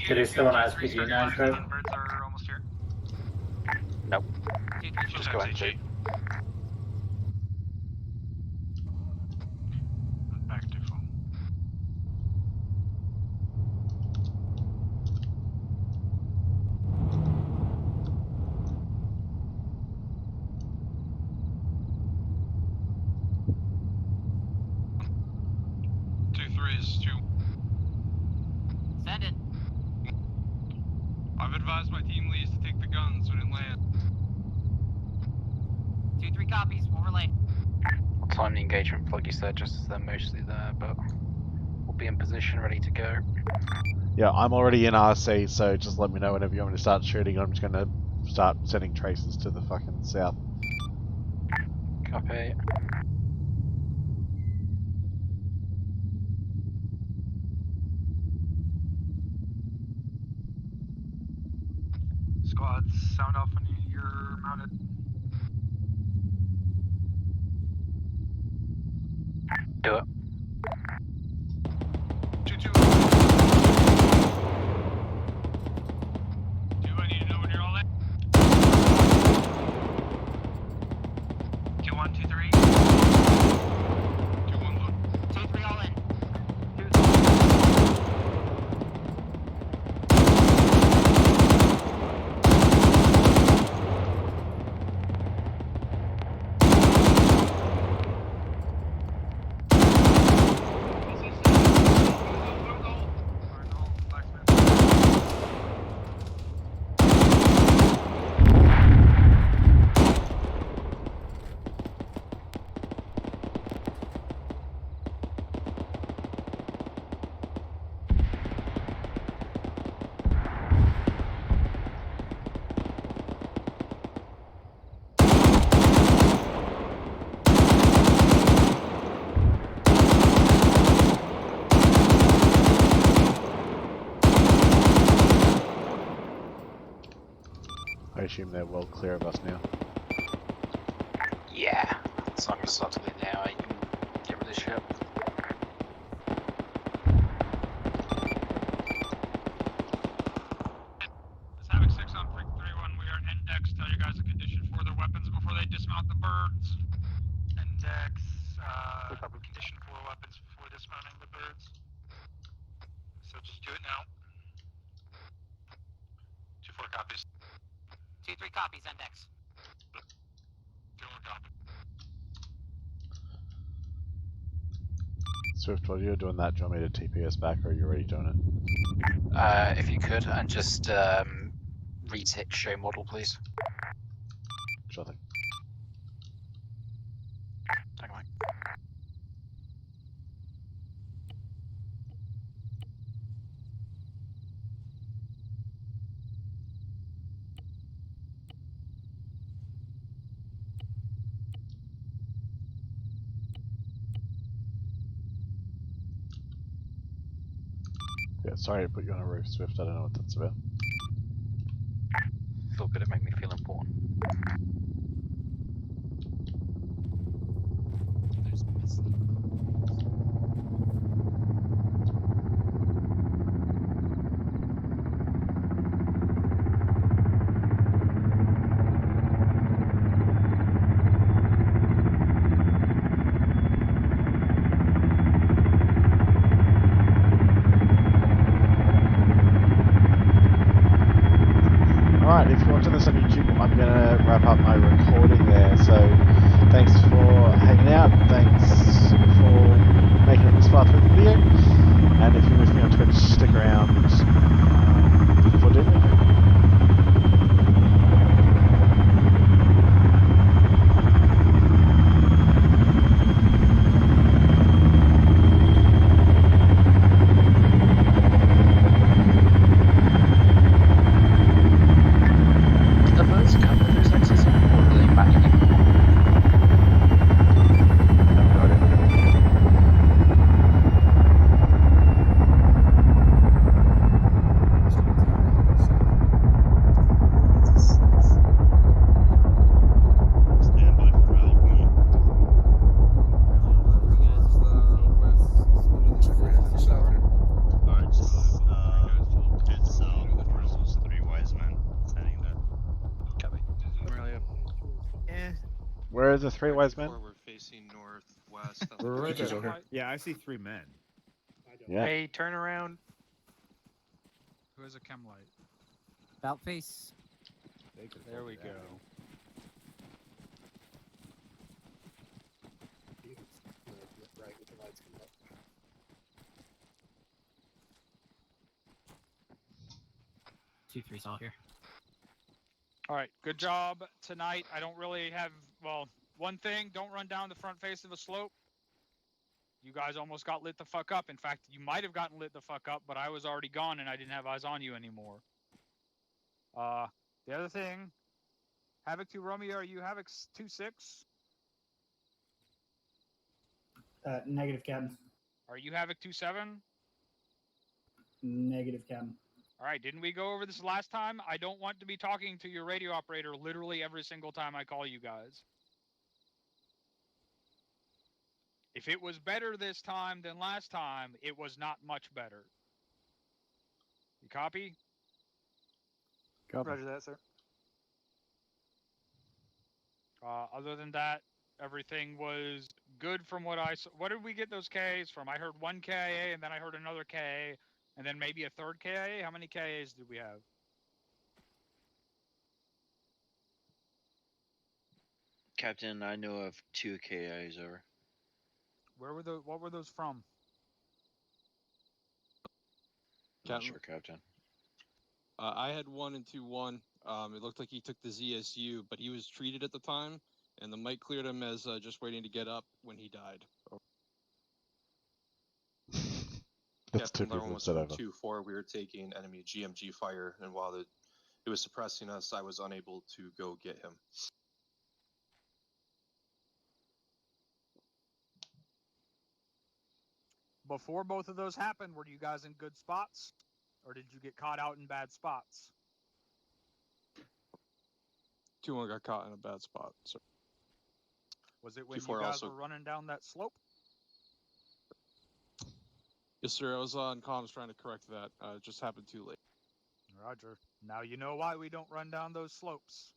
Did he still an ISPG-9 trip? Birds are almost here. Nope. Just go ahead and shoot. Back to phone. Send it. I've advised my team leads to take the guns when it lands. 2-3 copies. We'll relay. I'll time the engagement plug you said, just as they're mostly there, but we'll be in position ready to go. Yeah, I'm already in RC, so just let me know whenever you want me to start shooting. I'm just gonna start sending traces to the fucking south. Copy. Squads, sound off when you're mounted. Do it. 2-2. Do I need to know when you're all in? 2-1, 2-3. 2-1, look. 2-3 all in. I assume they're well clear of us now. Yeah. As long as it's not to leave now, I can get rid of this ship. This Havoc 6 on Freak 3-1, we are index. Tell you guys the condition for their weapons before they dismount the birds. Index, condition for weapons before dismounting the birds. So just do it now. 2-4 copies. 2-3 copies, index. 2-1 copy. Swift, while you're doing that, do you want me to TP us back, or are you already doing it? If you could, and just retick show model, please. Sure thing. Thank you, Mike. Yeah, sorry to put you on a roof, Swift. I don't know what that's about. Thought good, it made me feel important. Those measly Alright, if you're watching this on YouTube, I'm going to wrap up my recording there. So, thanks for hanging out. Thanks for making it this far through the video. And if you're with me on Twitch, stick around for dinner. Where are the three wise men? We're facing northwest. Right there. Yeah, I see 3 men. Yeah. Hey, turn around. Who has a chem light? About face. There we go. Right, with the lights coming up. Two, three's all here. All right, good job tonight. I don't really have, well, one thing, don't run down the front face of a slope. You guys almost got lit the fuck up. In fact, you might have gotten lit the fuck up, but I was already gone and I didn't have eyes on you anymore. The other thing, Havoc 2 Romeo, are you Havoc 2-6? Negative, Captain. Are you Havoc 2-7? Negative, Captain. All right, didn't we go over this last time? I don't want to be talking to your radio operator literally every single time I call you guys. If it was better this time than last time, it was not much better. You copy? Copy. Roger that, sir. Other than that, everything was good from what I saw. What did we get those KAs from? I heard one KA, and then I heard another KA, and then maybe a third KA? How many KAs did we have? Captain, I know of 2 KIs over. What were those from? Not sure, Captain. I had 1 and 2-1. It looked like he took the ZSU, but he was treated at the time, and the mic cleared him as just waiting to get up when he died. That's two Captain people Lerman was instead from of 2-4. We were taking enemy GMG fire, and while it was suppressing us, I was unable to go get him. Before both of those happened, were you guys in good spots? Or did you get caught out in bad spots? 2-1 got caught in a bad spot. So. Was it when 2-4 you guys also. were running down that slope? Yes, sir. I was on comms trying to correct that. It just happened too late. Roger. Now you know why we don't run down those slopes.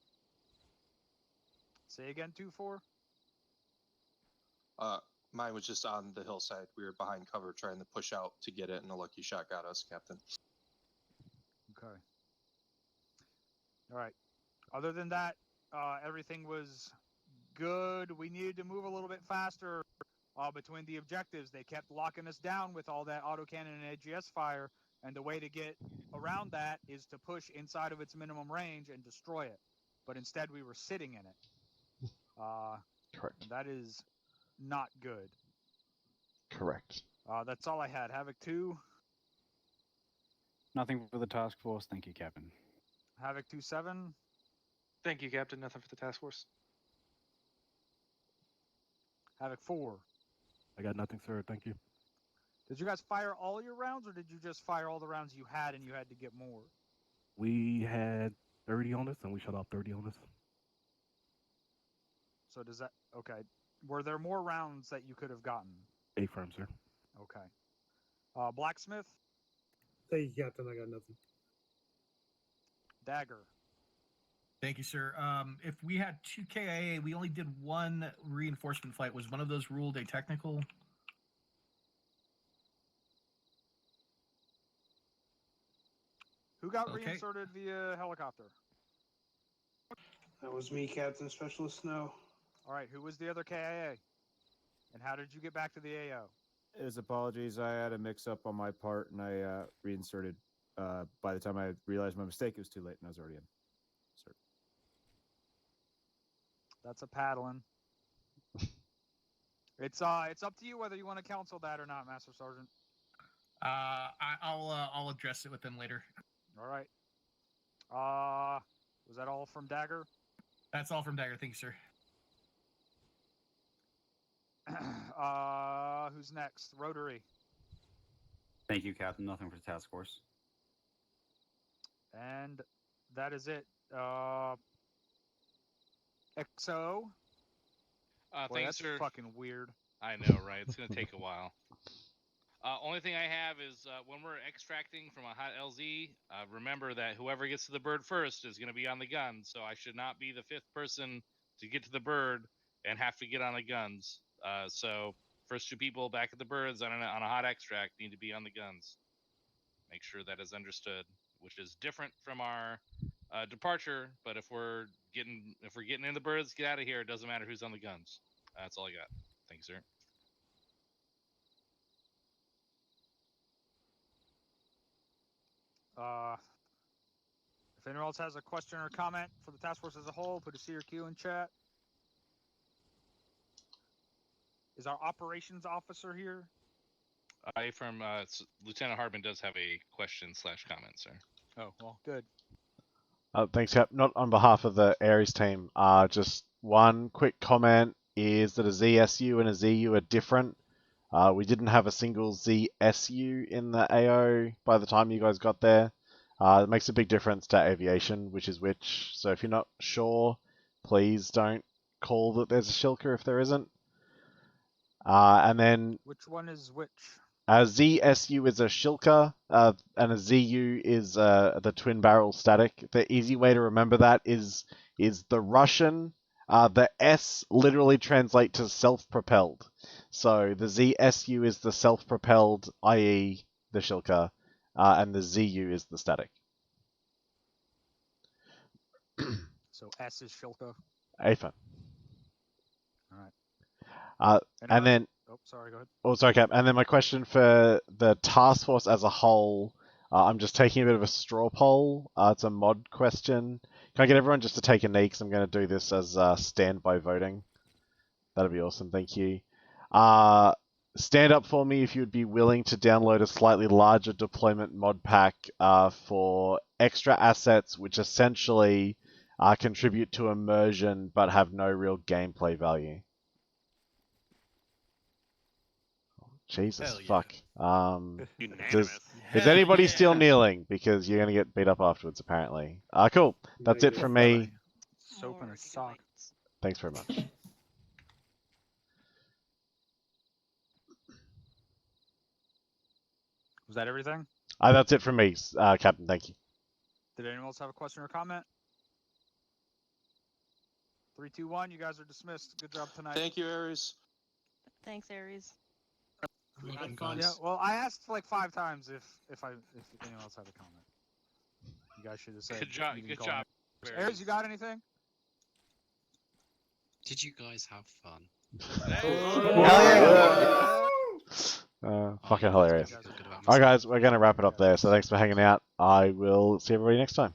Say again, 2-4? Mine was just on the hillside. We were behind cover trying to push out to get it, and a lucky shot got us, Captain. Okay. All right. Other than that, everything was good. We needed to move a little bit faster between the objectives. They kept locking us down with all that autocannon and AGS fire, and the way to get around that is to push inside of its minimum range and destroy it. But instead, we were sitting in it. Correct. That is not good. Correct. That's all I had. Havoc 2. Nothing for the task force. Thank you, Captain. Havoc 2-7. Thank you, Captain. Nothing for the task force. Havoc 4. I got nothing, sir. Thank you. Did you guys fire all your rounds, or did you just fire all the rounds you had and you had to get more? We had 30 on us, and we shut off 30 on us. So does that... Okay. Were there more rounds that you could have gotten? Affirm, sir. Okay. Blacksmith? Thank you, Captain. I got nothing. Dagger? Thank you, sir. If we had 2 KIA, we only did 1 reinforcement flight. Was one of those ruled a technical? Who got reinserted via helicopter? That was me, Captain Specialist Snow. All right, who was the other KIA? And how did you get back to the AO? His apologies. I had a mix-up on my part, and I reinserted. By the time I realized my mistake, it was too late, and I was already in. Sir. That's a paddling. It's up to you whether you want to counsel that or not, Master Sergeant. I'll address it with them later. All right. Was that all from Dagger? That's all from Dagger. Thank you, sir. Who's next? Rotary. Thank you, Captain. Nothing for the task force. And that is it. XO. Boy, Thanks, that's sir. Fucking weird. I know, right? It's gonna take a while. Only thing I have is when we're extracting from a hot LZ, remember that whoever gets to the bird first is gonna be on the gun. So I should not be the 5th person to get to the bird and have to get on the guns. So first 2 people back at the birds on a hot extract need to be on the guns. Make sure that is understood, which is different from our departure. But if we're getting in the birds, get out of here. It doesn't matter who's on the guns. That's all I got. Thank you, sir. If anyone else has a question or comment for the task force as a whole, put a C or Q in chat. Is our operations officer here? Lieutenant Hardman does have a question/comment, sir. Oh, well, good. Thanks, Cap. Not on behalf of the Ares team. Just one quick comment is that a ZSU and a ZU are different. We didn't have a single ZSU in the AO by the time you guys got there. It makes a big difference to aviation, which is which. So if you're not sure, please don't call that there's a Shilker if there isn't. And then Which one is which? ZSU is a Shilker, and a ZU is the twin barrel static. The easy way to remember that is the Russian. The S literally translate to self-propelled. So the ZSU is the self-propelled, i.e. the Shilker, and the ZU is the static. So S is Shilka. AFA. Alright. And then... Oh, sorry, go ahead. Oh, sorry, Cap. And then my question for the task force as a whole, I'm just taking a bit of a straw poll. It's a mod question. Can I get everyone just to take a knee, because I'm going to do this as standby voting. That'd be awesome, thank you. Stand up for me if you'd be willing to download a slightly larger deployment mod pack for extra assets, which essentially contribute to immersion, but have no real gameplay value. Jesus fuck. Is anybody still kneeling? Because you're gonna get beat up afterwards, apparently. Cool. That's it from me. Soap in her sock. Thanks very much. Was that everything? That's it from me, Captain. Thank you. Did anyone else have a question or comment? 3, 2, 1. You guys are dismissed. Good job tonight. Thank you, Ares. Thanks, Ares. Yeah, well, I asked like 5 times if anyone else had a comment. You guys should have said. Good job. you can Good call job. me. Ares, you got anything? Did you guys have fun? Fucking hilarious. Alright guys, we're going to wrap it up there, so thanks for hanging out. I will see everybody next time.